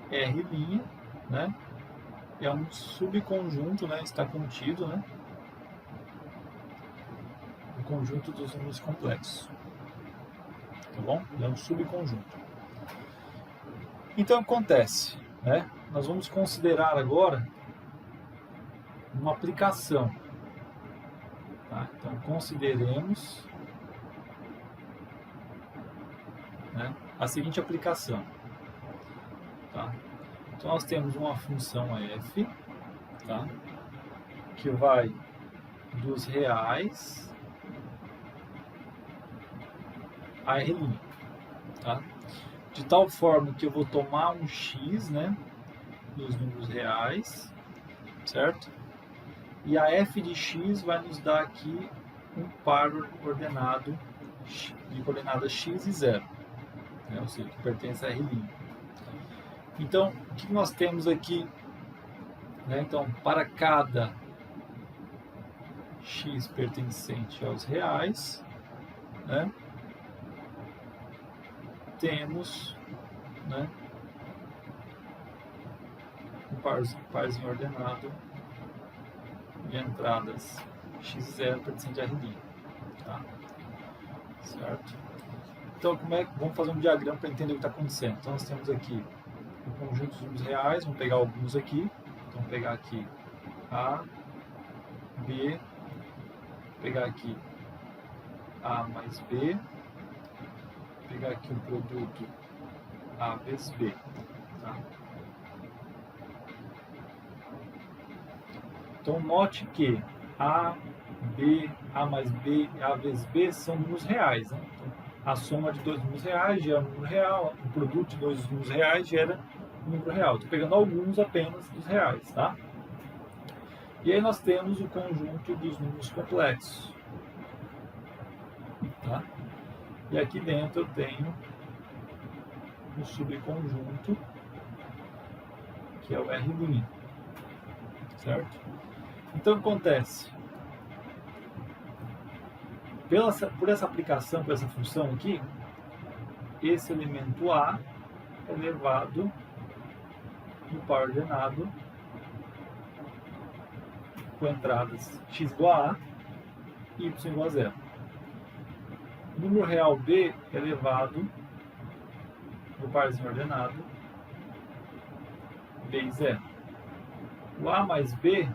R', né, é um subconjunto, né, está contido, né, no conjunto dos números complexos. Tá bom? É um subconjunto. Então acontece, né, nós vamos considerar agora uma aplicação. Tá? Então consideremos, né, a seguinte aplicação. Tá? Então nós temos uma função f, tá, que vai dos reais a R'. Tá? De tal forma que eu vou tomar um x, né, dos números reais, certo? E a f de x vai nos dar aqui um par ordenado de coordenadas x e 0, né, ou seja, que pertence a R'. Então, o que nós temos aqui? Né? Então, para cada x pertencente aos reais, né, temos, né, um parzinho ordenado de entradas x0 pertencente a R'. Tá? Certo? Então, vamos fazer um diagrama para entender o que está acontecendo. Então, nós temos aqui o conjunto dos números reais, vamos pegar alguns aqui. Então, vamos pegar aqui A, B, pegar aqui A mais B, pegar aqui um produto A vezes B. Tá? Então, note que A, B, A mais B, A vezes B são números reais. Né? Então, a soma de dois números reais gera um número real, o produto de dois números reais gera um número real. Estou pegando alguns apenas dos reais. Tá? E aí nós temos o conjunto dos números complexos. Tá? E aqui dentro eu tenho um subconjunto, que é o R'. Certo? Então, acontece, por essa aplicação, por essa função aqui, esse elemento A é levado no par ordenado com entradas x igual a A e y igual a 0. O número real B é levado no parzinho ordenado B e 0. O A mais B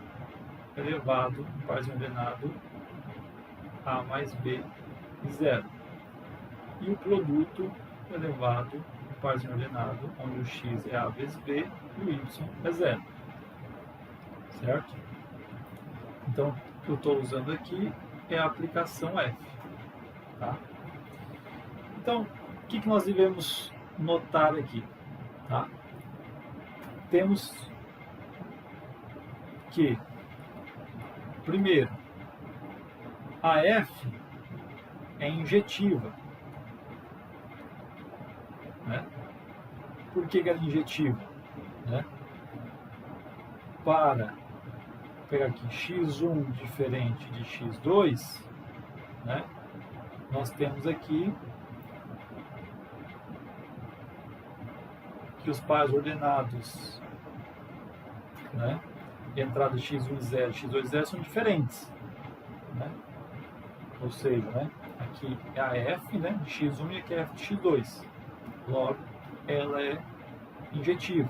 é levado no parzinho ordenado A mais B e 0. E o produto é levado no parzinho ordenado, onde o x é A vezes B e o y é 0. Certo? Então, o que eu estou usando aqui é a aplicação F. Tá? Então, o que nós devemos notar aqui? Tá? Temos que, primeiro, a F é injetiva. Né? Por que ela é injetiva? Né? Para pegar aqui x1 diferente de x2, né? Nós temos aqui que os pares ordenados, né? Entrada x1 0, x2 0 são diferentes, né? Ou seja, né? Aqui é a f, né, de x1 e aqui é a f de x2. Logo, ela é injetiva.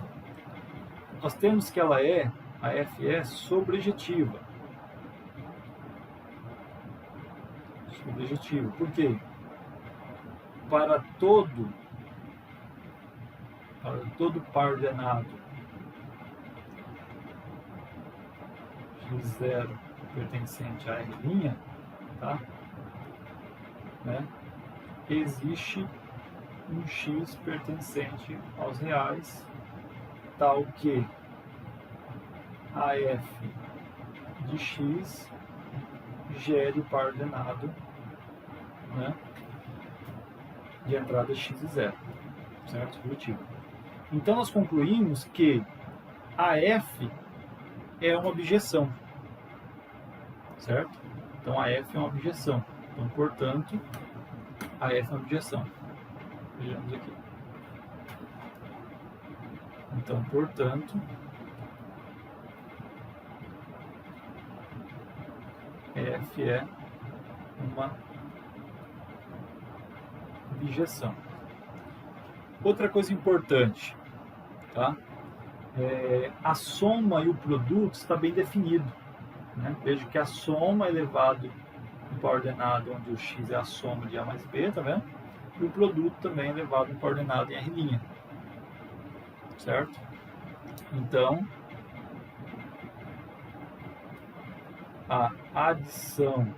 Nós temos que ela é, a f é sobrejetiva. Sobrejetiva. Por quê? Para todo par ordenado x0 pertencente a R', tá? Né? Existe um x pertencente aos reais, tal que a f de x gere o par ordenado, né, de entrada x e 0, certo? Positivo. Então nós concluímos que a f é uma objeção, certo? Então a f é uma objeção. Então, portanto, a f é uma objeção. Vejamos aqui. Então, portanto, F é uma objeção. Outra coisa importante, tá? A soma e o produto está bem definido. Né? Veja que a soma é elevado no par ordenado, onde o x é a soma de A mais B, tá vendo? E o produto também é elevado no par ordenado em R'. Certo? Então, a adição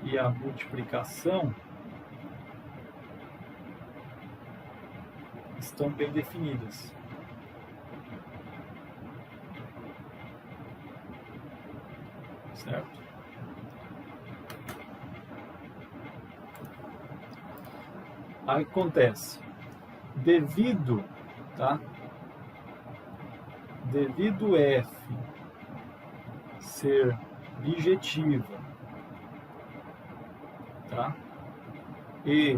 e a multiplicação estão bem definidas. Certo? Aí acontece, devido, tá? Devido F ser bijetiva, tá? E,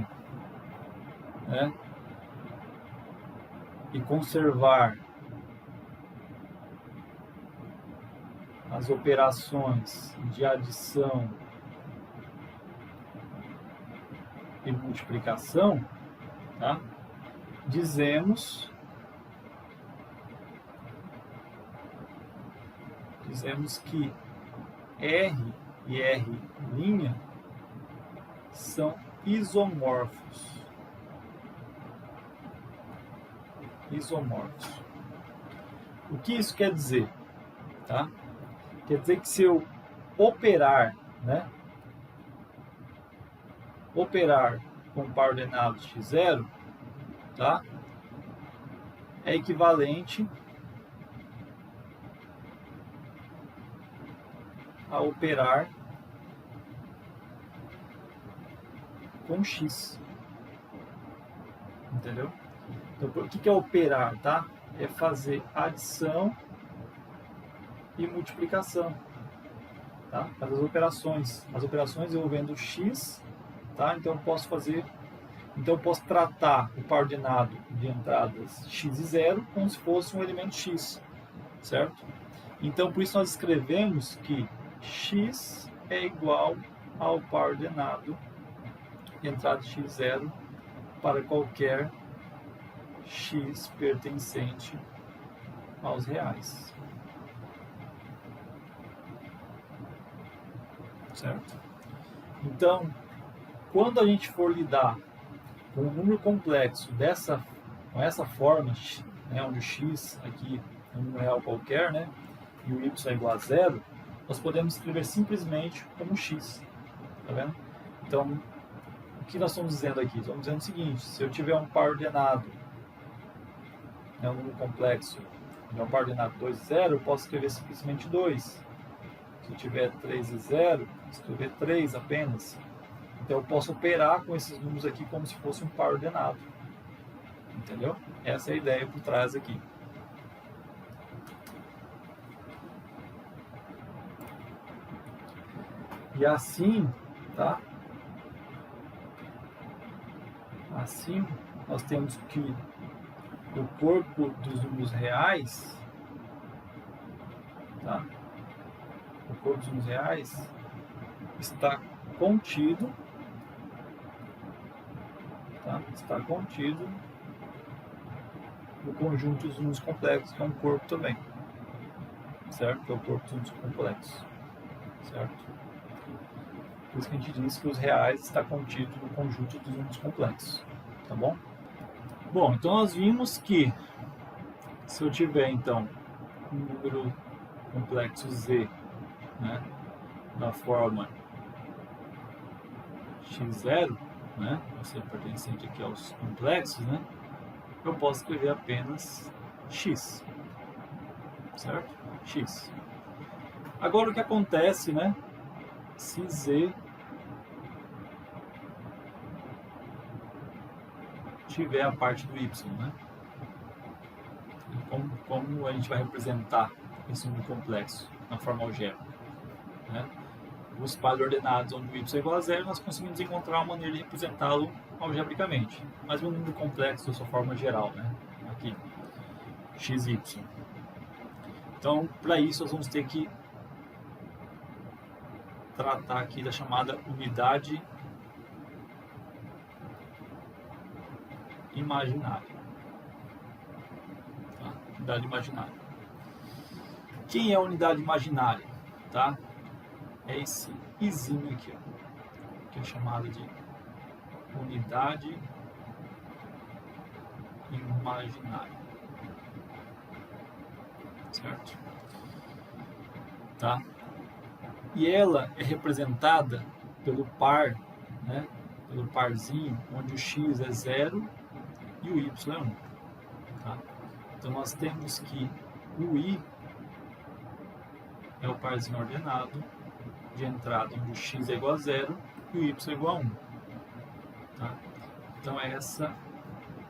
né, e conservar as operações de adição e multiplicação, tá? Dizemos que R e R' são isomorfos. isomorfos. O que isso quer dizer? Tá? Quer dizer que se eu operar, né, operar com par ordenado x0, tá, é equivalente a operar com x. Entendeu? Então, o que é operar, tá? É fazer adição e multiplicação, tá? Fazer as operações envolvendo x, tá? Então eu posso tratar o par ordenado de entradas x e 0 como se fosse um elemento x, certo? Então, por isso nós escrevemos que x é igual ao par ordenado de entrada x0 para qualquer x pertencente aos reais. Certo? Então, quando a gente for lidar com um número complexo com essa forma, né, onde o x aqui é um número real qualquer, né, e o y é igual a 0, nós podemos escrever simplesmente como x. Tá vendo? Então, o que nós estamos dizendo aqui? Estamos dizendo o seguinte: se eu tiver um par ordenado, né, um número complexo, um par ordenado 2 e 0, eu posso escrever simplesmente 2. Se eu tiver 3 e 0, escrever 3 apenas. Então eu posso operar com esses números aqui como se fosse um par ordenado. Entendeu? Essa é a ideia por trás aqui. E assim, tá? Assim, nós temos que o corpo dos números reais, tá? O corpo dos números reais está contido, tá? Está contido no conjunto dos números complexos, que é um corpo também, certo? Que é o corpo dos números complexos, certo? Por isso que a gente diz que os reais está contido no conjunto dos números complexos, tá bom? Bom, então nós vimos que se eu tiver então um número complexo z, né, na forma x0, né, vai ser pertencente aqui aos complexos, né, eu posso escrever apenas x, certo? X. Agora o que acontece, né, se z tiver a parte do y, né? Como a gente vai representar esse número complexo na forma algébrica, né? Os pares ordenados onde o y é igual a 0, nós conseguimos encontrar uma maneira de representá-lo algebricamente. Mas o número complexo da sua forma geral, né? Aqui, xy. Então, para isso, nós vamos ter que tratar aqui da chamada unidade imaginária. Tá? Unidade imaginária. Quem é a unidade imaginária? Tá? É esse izinho aqui, ó, que é chamado de unidade imaginária. Certo? Tá? E ela é representada pelo par, né? Pelo parzinho, onde o x é 0 e o y é 1. Tá? Então nós temos que o i é o parzinho ordenado de entrada, onde o x é igual a 0 e o y é igual a 1. Tá? Então essa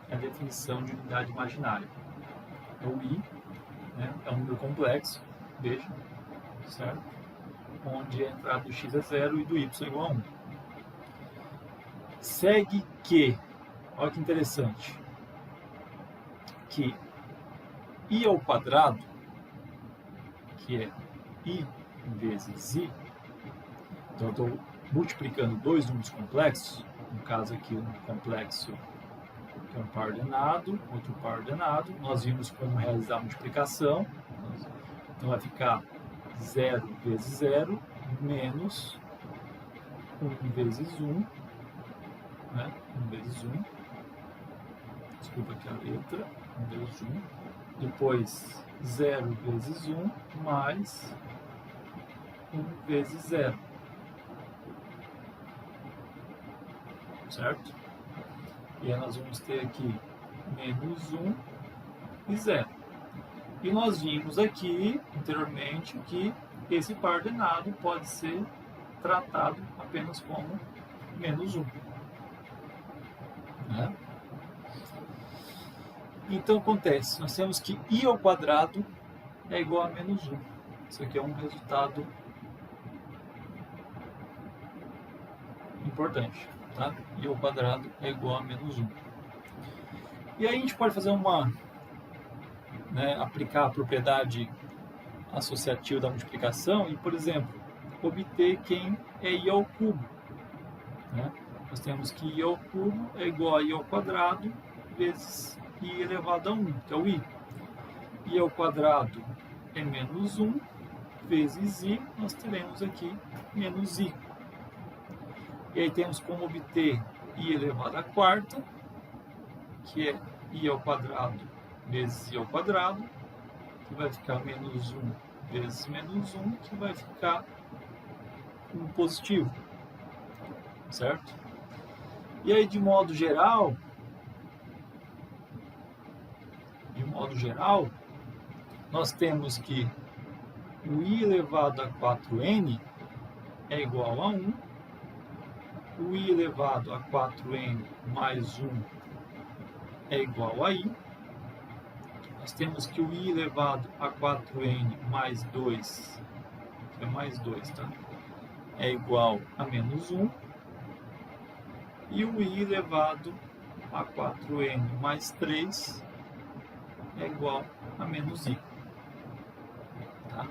é a definição de unidade imaginária. O i, né, é um número complexo, veja, certo? Onde a entrada do x é 0 e do y é igual a 1. Segue que, olha que interessante, que i ao quadrado, que é i vezes i, então eu estou multiplicando dois números complexos, no caso aqui um complexo que é um par ordenado, outro par ordenado, nós vimos como realizar a multiplicação, então vai ficar 0 vezes 0 menos 1 vezes 1, né? 1 vezes 1, desculpa aqui a letra, 1 vezes 1. Depois 0 vezes 1 mais 1 vezes 0. Certo? E aí nós vamos ter aqui menos 1 e 0. E nós vimos aqui, anteriormente, que esse par ordenado pode ser tratado apenas como menos 1. Né? Então acontece, nós temos que i ao quadrado é igual a menos 1. Isso aqui é um resultado importante. Tá? I ao quadrado é igual a menos 1. E aí a gente pode fazer uma... aplicar a propriedade associativa da multiplicação e, por exemplo, obter quem é i ao cubo. Né? Nós temos que i ao cubo é igual a i ao quadrado vezes i elevado a 1, que é o i. I ao quadrado é menos 1 vezes i, nós teremos aqui menos i. E aí temos como obter i elevado à quarta, que é i ao quadrado vezes i ao quadrado, que vai ficar menos 1 vezes menos 1, que vai ficar um positivo, certo? E aí, de modo geral, nós temos que o i elevado a 4n é igual a 1, o i elevado a 4n mais 1 é igual a i. Nós temos que o i elevado a 4n mais 2, que é mais 2, tá? É igual a menos 1. E o i elevado a 4n mais 3 é igual a menos i. Tá?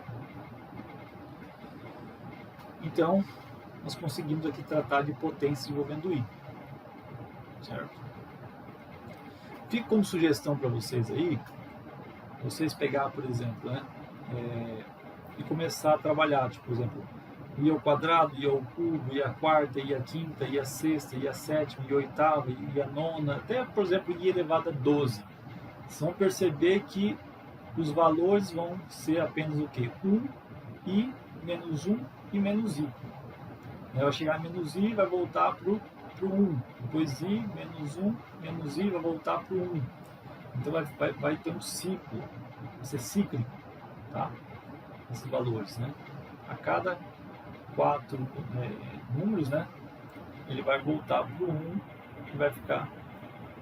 Então, nós conseguimos aqui tratar de potência envolvendo i. Certo? Fica como sugestão para vocês aí, vocês pegar, por exemplo, e começar a trabalhar, tipo, por exemplo, i ao quadrado, i ao cubo, i à quarta, i à quinta, i à sexta, i à sétima, i à oitava, i à nona, até, por exemplo, i elevado a 12. Vocês vão perceber que os valores vão ser apenas o quê? 1, i, menos 1 e menos i. Vai chegar a menos i e vai voltar para o 1. Depois i, menos i, vai voltar para o 1. Então vai ter um ciclo, vai ser cíclico, tá? Esses valores, né? A cada 4 números, né? Ele vai voltar para o 1 e vai ficar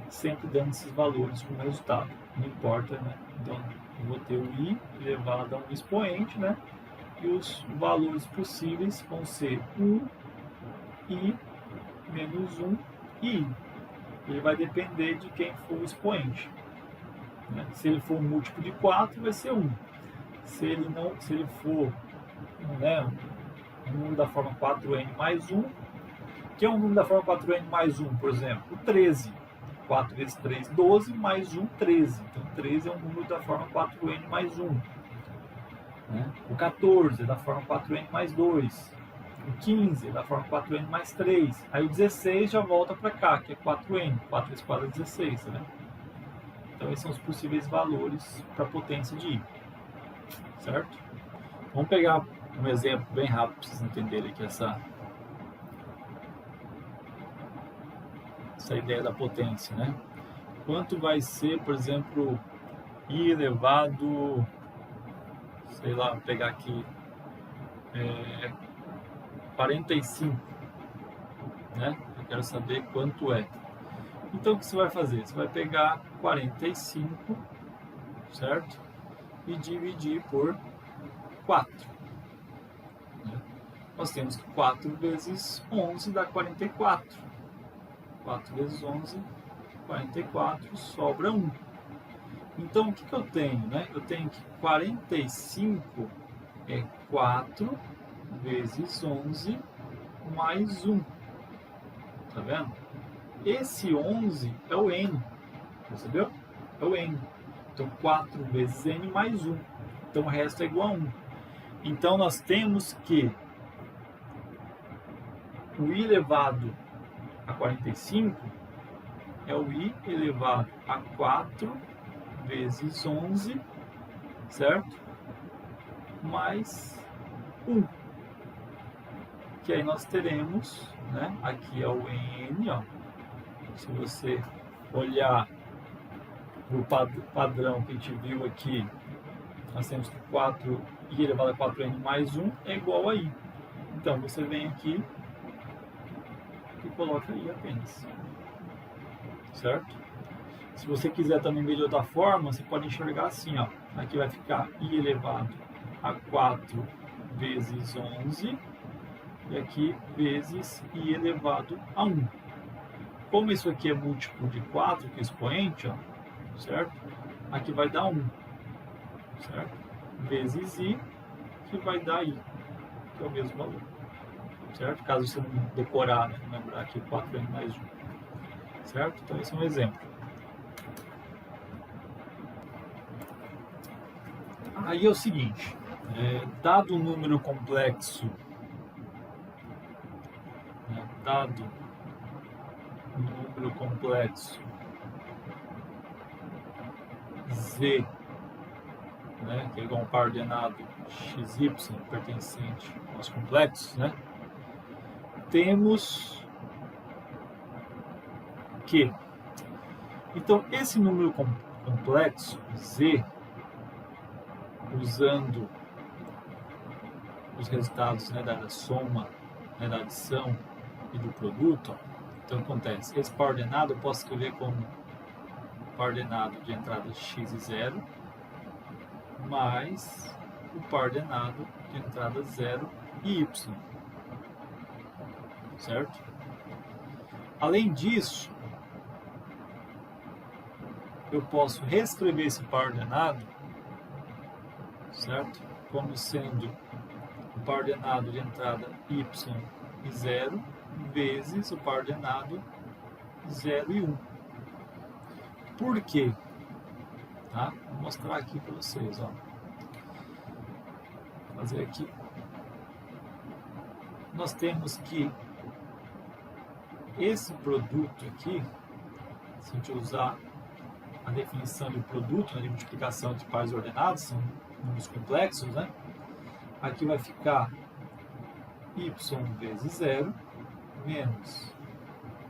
sempre dando esses valores como resultado. Não importa, né? Então eu vou ter o i elevado a um expoente, né? E os valores possíveis vão ser 1, i, menos 1 e i. Ele vai depender de quem for o expoente. Né? Se ele for um múltiplo de 4, vai ser 1. Se ele for um número da forma 4n mais 1, que é um número da forma 4n mais 1, por exemplo, o 13. 4 vezes 3, 12, mais 1, 13. Então, 13 é um número da forma 4n mais 1. Né? O 14 é da forma 4n mais 2. O 15 é da forma 4n mais 3. Aí o 16 já volta para cá, que é 4n. 4 vezes 4 é 16. Né? Então, esses são os possíveis valores para a potência de i. Certo? Vamos pegar um exemplo bem rápido para vocês entenderem aqui essa ideia da potência, né? Quanto vai ser, por exemplo, i elevado, sei lá, vou pegar aqui 45, né? Eu quero saber quanto é. Então, o que você vai fazer? Você vai pegar 45, certo? E dividir por 4. Né? Nós temos que 4 vezes 11 dá 44. 4 vezes 11, 44, sobra 1. Então, o que eu tenho? Né? Eu tenho que 45 é 4 vezes 11 mais 1. Tá vendo? Esse 11 é o n, percebeu? É o n. Então, 4 vezes n mais 1. Então, o resto é igual a 1. Então, nós temos que o i elevado a 45 é o i elevado a 4 vezes 11, certo? Mais 1. Que aí nós teremos, né? Aqui é o n, ó. Se você olhar o padrão que a gente viu aqui, nós temos que 4i elevado a 4n mais 1 é igual a i. Então, você vem aqui e coloca i apenas. Certo? Se você quiser também ver de outra forma, você pode enxergar assim, ó. Aqui vai ficar i elevado a 4 vezes 11 e aqui vezes i elevado a 1. Como isso aqui é múltiplo de 4, que é expoente, ó, certo? Aqui vai dar 1, certo? Vezes i, que vai dar i, que é o mesmo valor, certo? Caso você não decorar, né? Lembrar aqui 4n mais 1, certo? Então esse é um exemplo. Aí é o seguinte, dado um número complexo, dado um número complexo z, né, que é igual a um par ordenado xy pertencente aos complexos, né, temos que, então esse número complexo z, usando os resultados, né, da soma, né, da adição e do produto, ó, então acontece, esse par ordenado eu posso escrever como par ordenado de entrada x e 0 mais o par ordenado de entrada 0 e y, certo? Além disso, eu posso reescrever esse par ordenado, certo? Como sendo o par ordenado de entrada y e 0 vezes o par ordenado 0 e 1. Por quê? Tá? Vou mostrar aqui para vocês, ó. Vou fazer aqui. Nós temos que esse produto aqui, se a gente usar a definição de produto, né, de multiplicação de pares ordenados, são números complexos, né? Aqui vai ficar y vezes 0 menos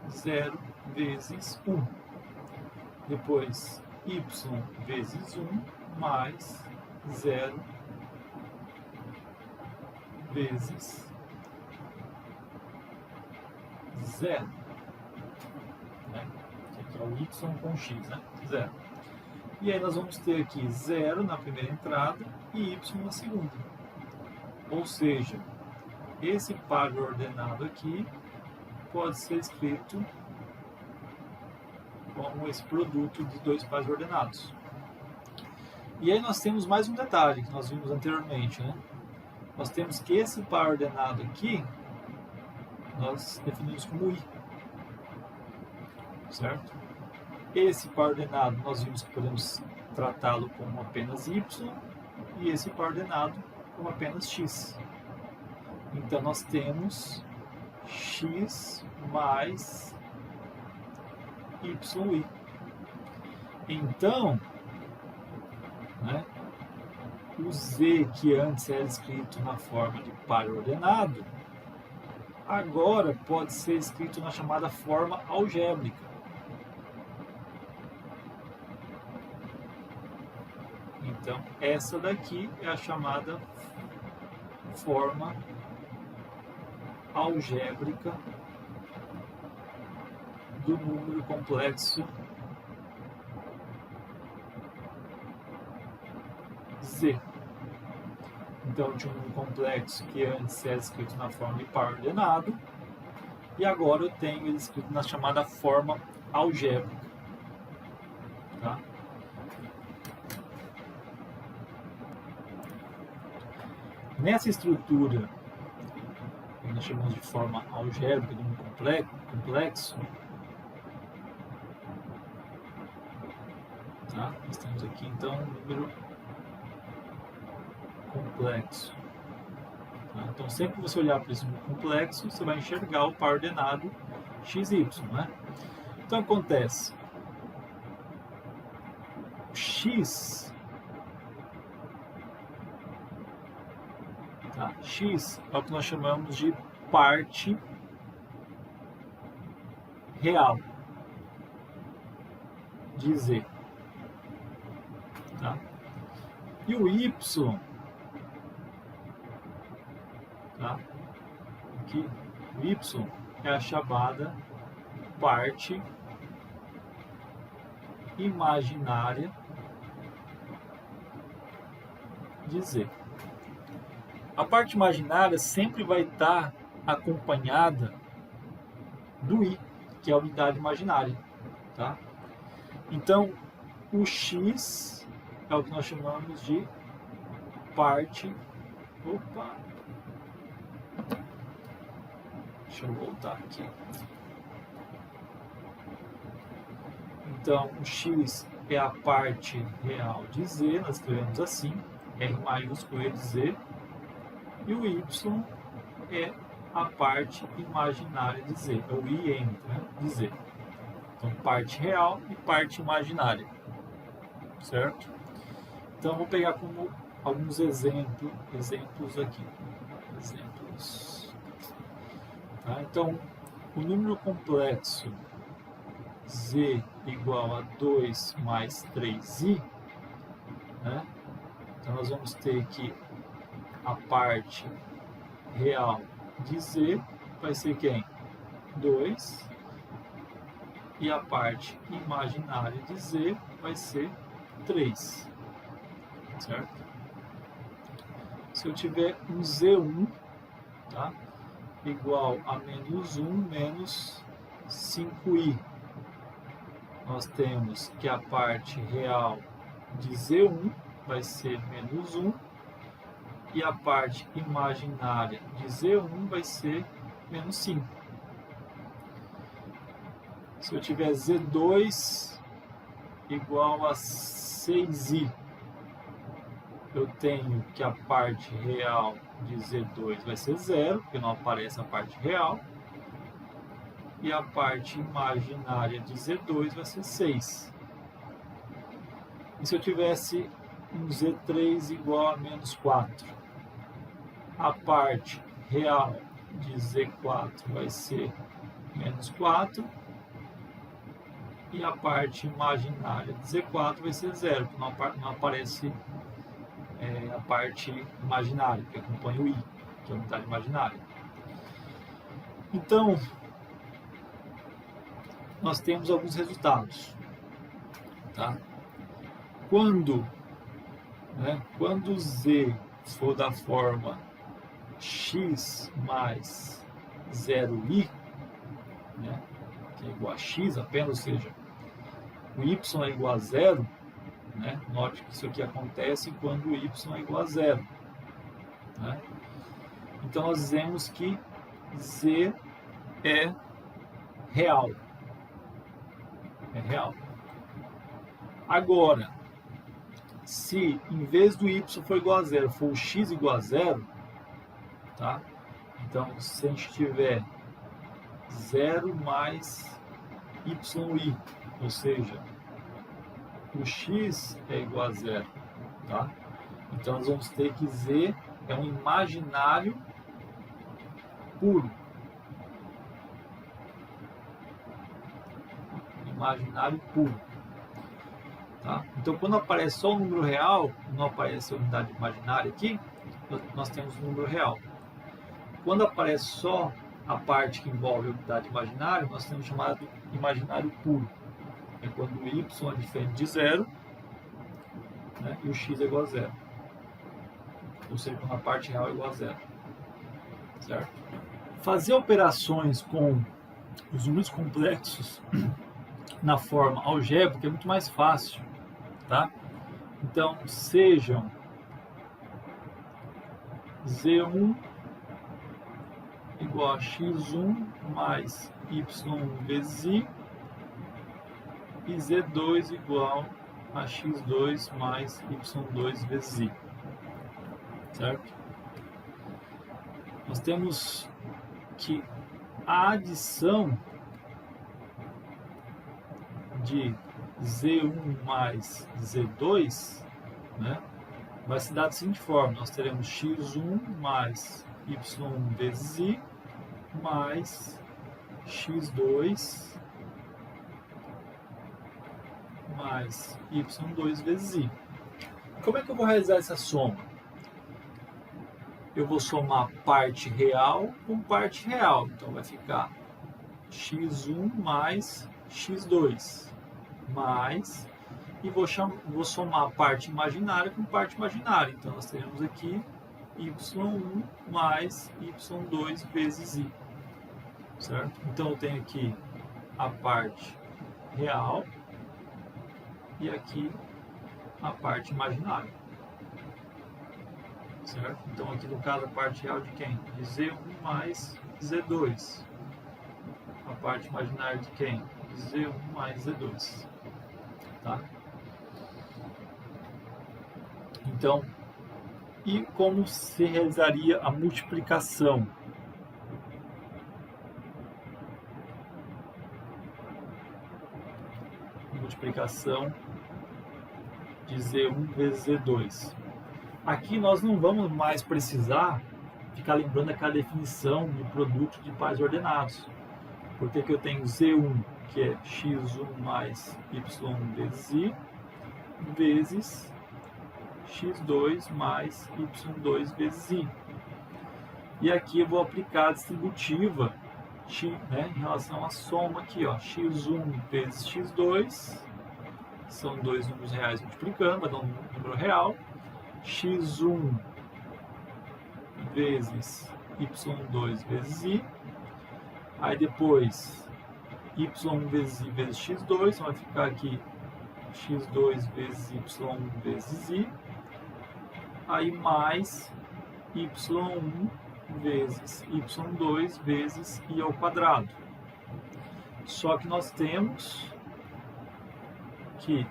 0 vezes 1. Depois, y vezes 1 mais 0 vezes 0. Né? Aqui é o y com x, né? 0. E aí nós vamos ter aqui 0 na primeira entrada e y na segunda. Ou seja, esse par ordenado aqui pode ser escrito como esse produto de dois pares ordenados. E aí nós temos mais um detalhe que nós vimos anteriormente, né? Nós temos que esse par ordenado aqui nós definimos como i, certo? Esse par ordenado nós vimos que podemos tratá-lo como apenas y e esse par ordenado como apenas x. Então nós temos x mais yi. Então, né, o z que antes era escrito na forma de par ordenado, agora pode ser escrito na chamada forma algébrica. Então, essa daqui é a chamada forma algébrica do número complexo z. Então, tinha um número complexo que antes era escrito na forma de par ordenado, e agora eu tenho ele escrito na chamada forma algébrica. Tá? Nessa estrutura, que nós chamamos de forma algébrica de um complexo, tá? Nós temos aqui então um número complexo. Tá? Então, sempre que você olhar para esse número complexo, você vai enxergar o par ordenado xy, né? Então, acontece, x, tá? X é o que nós chamamos de parte real de z, tá? E o y, tá? Aqui, o y é a chamada parte imaginária de z. A parte imaginária sempre vai estar acompanhada do i, que é a unidade imaginária, tá? Então, o x é o que nós chamamos de parte... Opa! Deixa eu voltar aqui. Então, o x é a parte real de z, nós escrevemos assim, R maiúsculo e de z, e o y é a parte imaginária de z, é o IM, né, de z. Então, parte real e parte imaginária, certo? Então, vou pegar como alguns exemplos aqui. Exemplos. Tá? Então, o número complexo z igual a 2 mais 3i, né? Então, nós vamos ter que a parte real de z vai ser quem? 2. E a parte imaginária de z vai ser 3. Certo? Se eu tiver um z1, tá? Igual a menos 1 menos 5i, nós temos que a parte real de z1 vai ser menos 1 e a parte imaginária de z1 vai ser menos 5. Se eu tiver z2 igual a 6i, eu tenho que a parte real de z2 vai ser 0, porque não aparece a parte real, e a parte imaginária de z2 vai ser 6. E se eu tivesse um z3 igual a menos 4, a parte real de z4 vai ser menos 4, e a parte imaginária de z4 vai ser 0, porque não aparece a parte imaginária, que acompanha o i, que é a unidade imaginária. Então, nós temos alguns resultados. Tá? Quando z for da forma x mais 0i, né, que é igual a x apenas, ou seja, o y é igual a 0, né? Note que isso aqui acontece quando o y é igual a 0. Né? Então, nós dizemos que z é real. É real. Agora, se em vez do y for igual a 0, for o x igual a 0, tá? Então, se a gente tiver 0 mais yi, ou seja, o x é igual a 0, tá? Então, nós vamos ter que z é um imaginário puro. Imaginário puro. Tá? Então, quando aparece só o número real, não aparece a unidade imaginária aqui, nós temos o número real. Quando aparece só a parte que envolve a unidade imaginária, nós temos chamado imaginário puro. É quando o y é diferente de 0, né, e o x é igual a 0. Ou seja, quando a parte real é igual a 0. Certo? Fazer operações com os números complexos na forma algébrica é muito mais fácil. Tá? Então, sejam z1 igual a x1 mais y1 vezes i, e z2 igual a x2 mais y2 vezes i. Certo? Nós temos que a adição de Z1 mais Z2, né, vai se dar da seguinte forma: nós teremos x1 mais y1 vezes i mais x2 mais y2 vezes i. Como é que eu vou realizar essa soma? Eu vou somar parte real com parte real. Então vai ficar x1 mais x2 mais, e vou somar parte imaginária com parte imaginária. Então nós teremos aqui y1 mais y2 vezes i, certo? Então eu tenho aqui a parte real e aqui a parte imaginária, certo? Então aqui no caso a parte real de quem? De Z1 mais Z2. A parte imaginária de quem? De Z1 mais Z2. Tá? Então, e como se realizaria a multiplicação? Multiplicação de Z1 vezes Z2. Aqui nós não vamos mais precisar ficar lembrando aquela definição do produto de pares ordenados. Porque aqui eu tenho Z1, que é x1 mais y vezes i, vezes x2 mais y2 vezes i. E aqui eu vou aplicar a distributiva né, em relação à soma aqui, ó, x1 vezes x2, são dois números reais multiplicando, vai dar um número real, x1 vezes y2 vezes i, aí depois y1 vezes i vezes x2, então vai ficar aqui x2 vezes y1 vezes i, aí mais y1 vezes y2 vezes i ao quadrado. Só que nós temos que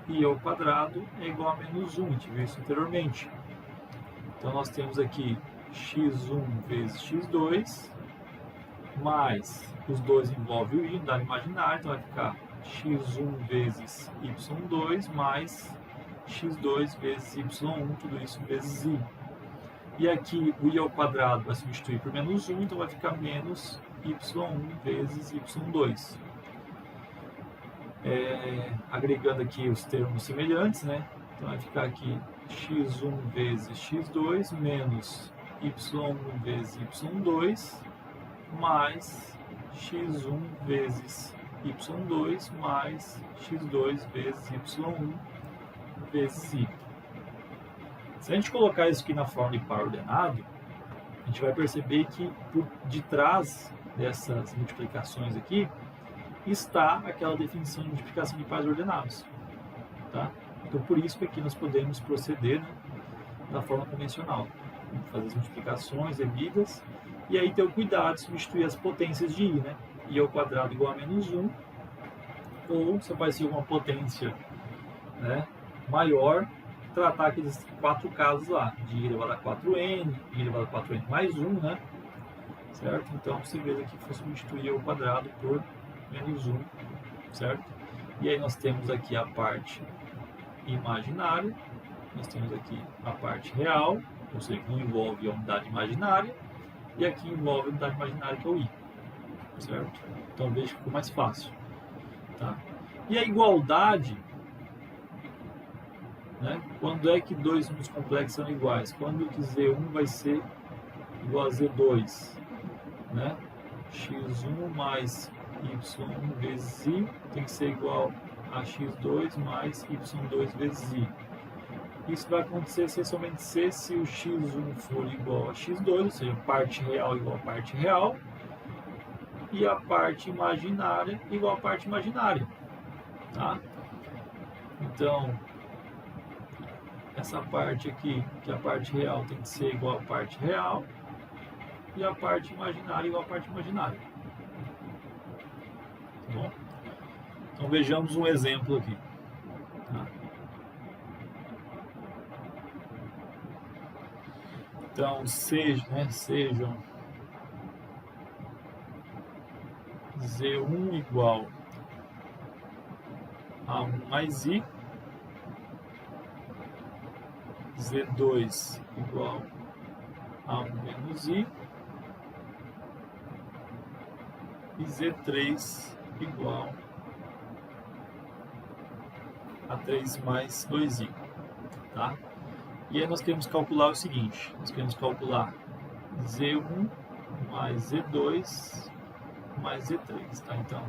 i ao quadrado é igual a menos 1, a gente viu isso anteriormente. Então nós temos aqui x1 vezes x2, mais os dois envolvem o i, unidade imaginária, então vai ficar x1 vezes y2 mais x2 vezes y1, tudo isso vezes i. E aqui o i ao quadrado vai substituir por menos 1, então vai ficar menos y1 vezes y2. Agregando aqui os termos semelhantes, né? Então vai ficar aqui x1 vezes x2 menos y1 vezes y2 mais x1 vezes y2 mais x2 vezes y1 vezes i. Se a gente colocar isso aqui na forma de par ordenado, a gente vai perceber que por detrás dessas multiplicações aqui está aquela definição de multiplicação de pares ordenados. Tá? Então por isso que aqui nós podemos proceder, né, da forma convencional, fazer as multiplicações devidas, e aí ter o cuidado de substituir as potências de i, né? I ao quadrado igual a menos 1, ou se aparecer uma potência, né, maior, tratar aqueles 4 casos lá, de i elevado a 4n, i elevado a 4n mais 1, né? Certo? Então você vê aqui que for substituir i ao quadrado por menos 1, certo? E aí nós temos aqui a parte imaginária, nós temos aqui a parte real, ou seja, que não envolve a unidade imaginária, e aqui envolve a unidade imaginária, que é o i, certo? Então veja que ficou mais fácil, tá? E a igualdade, né? Quando é que dois números complexos são iguais? Quando que Z1 vai ser igual a Z2, né? x1 mais y1 vezes i tem que ser igual a x2 mais y2 vezes i. Isso vai acontecer somente se o x1 for igual a x2, ou seja, parte real igual a parte real, e a parte imaginária igual a parte imaginária. Tá? Então, essa parte aqui, que é a parte real, tem que ser igual a parte real, e a parte imaginária igual a parte imaginária. Tá bom? Então vejamos um exemplo aqui. Tá? Então sejam Z1 igual A1 mais I, Z2 igual a 1 menos I, e Z3 igual a 3 mais 2i, tá? E aí nós queremos calcular o seguinte, nós queremos calcular Z1 mais Z2 mais Z3, tá? Então,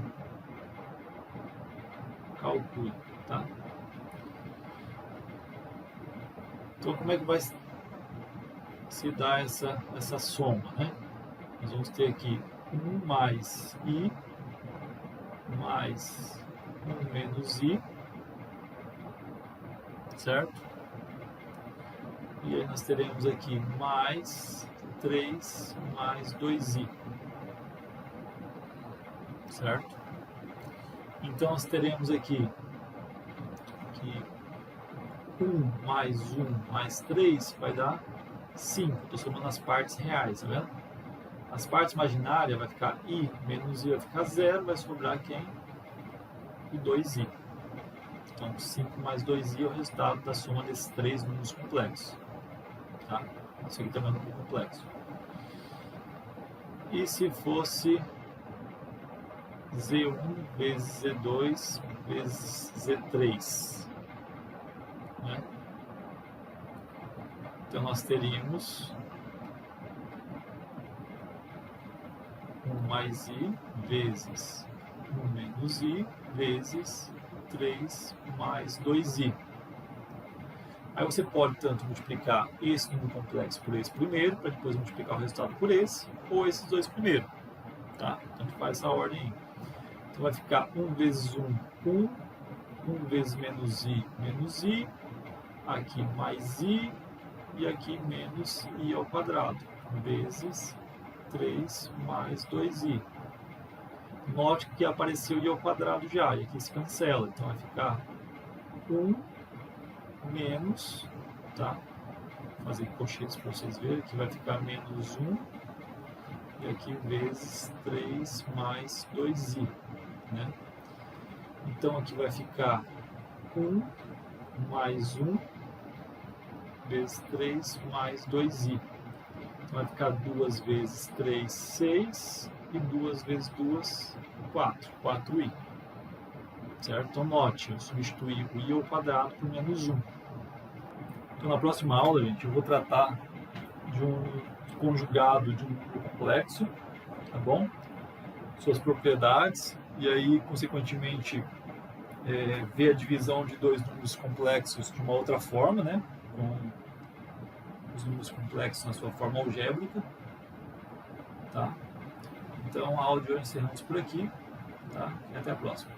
calcule, tá? Então, como é que vai se dar essa soma, né? Nós vamos ter aqui 1 mais I mais 1 menos I, certo? E aí nós teremos aqui mais 3 mais 2i, certo? Então nós teremos aqui que 1 mais 1 mais 3 vai dar 5. Estou somando as partes reais, tá vendo? As partes imaginárias vai ficar i menos i vai ficar 0, vai sobrar quem? O 2i. Então 5 mais 2i é o resultado da soma desses três números complexos. Tá? Isso aqui também é um número complexo. E se fosse Z1 vezes Z2 vezes Z3, né? Então nós teríamos 1 mais I vezes 1 menos I vezes 3 mais 2i. Aí você pode tanto multiplicar esse número complexo por esse primeiro, para depois multiplicar o resultado por esse, ou esses dois primeiro, tá? Então faz essa ordem aí. Então vai ficar 1 vezes 1, 1, 1 vezes menos I, aqui mais I, e aqui menos I ao quadrado, vezes 3 mais 2i. Note que apareceu I ao quadrado já, e aqui se cancela, então vai ficar 1 menos, tá? Vou fazer colchetes para vocês verem, aqui vai ficar menos 1, e aqui vezes 3 mais 2i, né? Então aqui vai ficar 1 mais 1 vezes 3 mais 2i. Então vai ficar 2 vezes 3, 6, e 2 vezes 2, 4, 4i. Certo? Então note, eu substituí o i ao quadrado por menos 1. Então na próxima aula, gente, eu vou tratar de um conjugado de um número complexo, tá bom? Suas propriedades, e aí, consequentemente, ver a divisão de dois números complexos de uma outra forma, né? Com os números complexos na sua forma algébrica, tá? Então, a aula de hoje encerramos por aqui, tá? E até a próxima.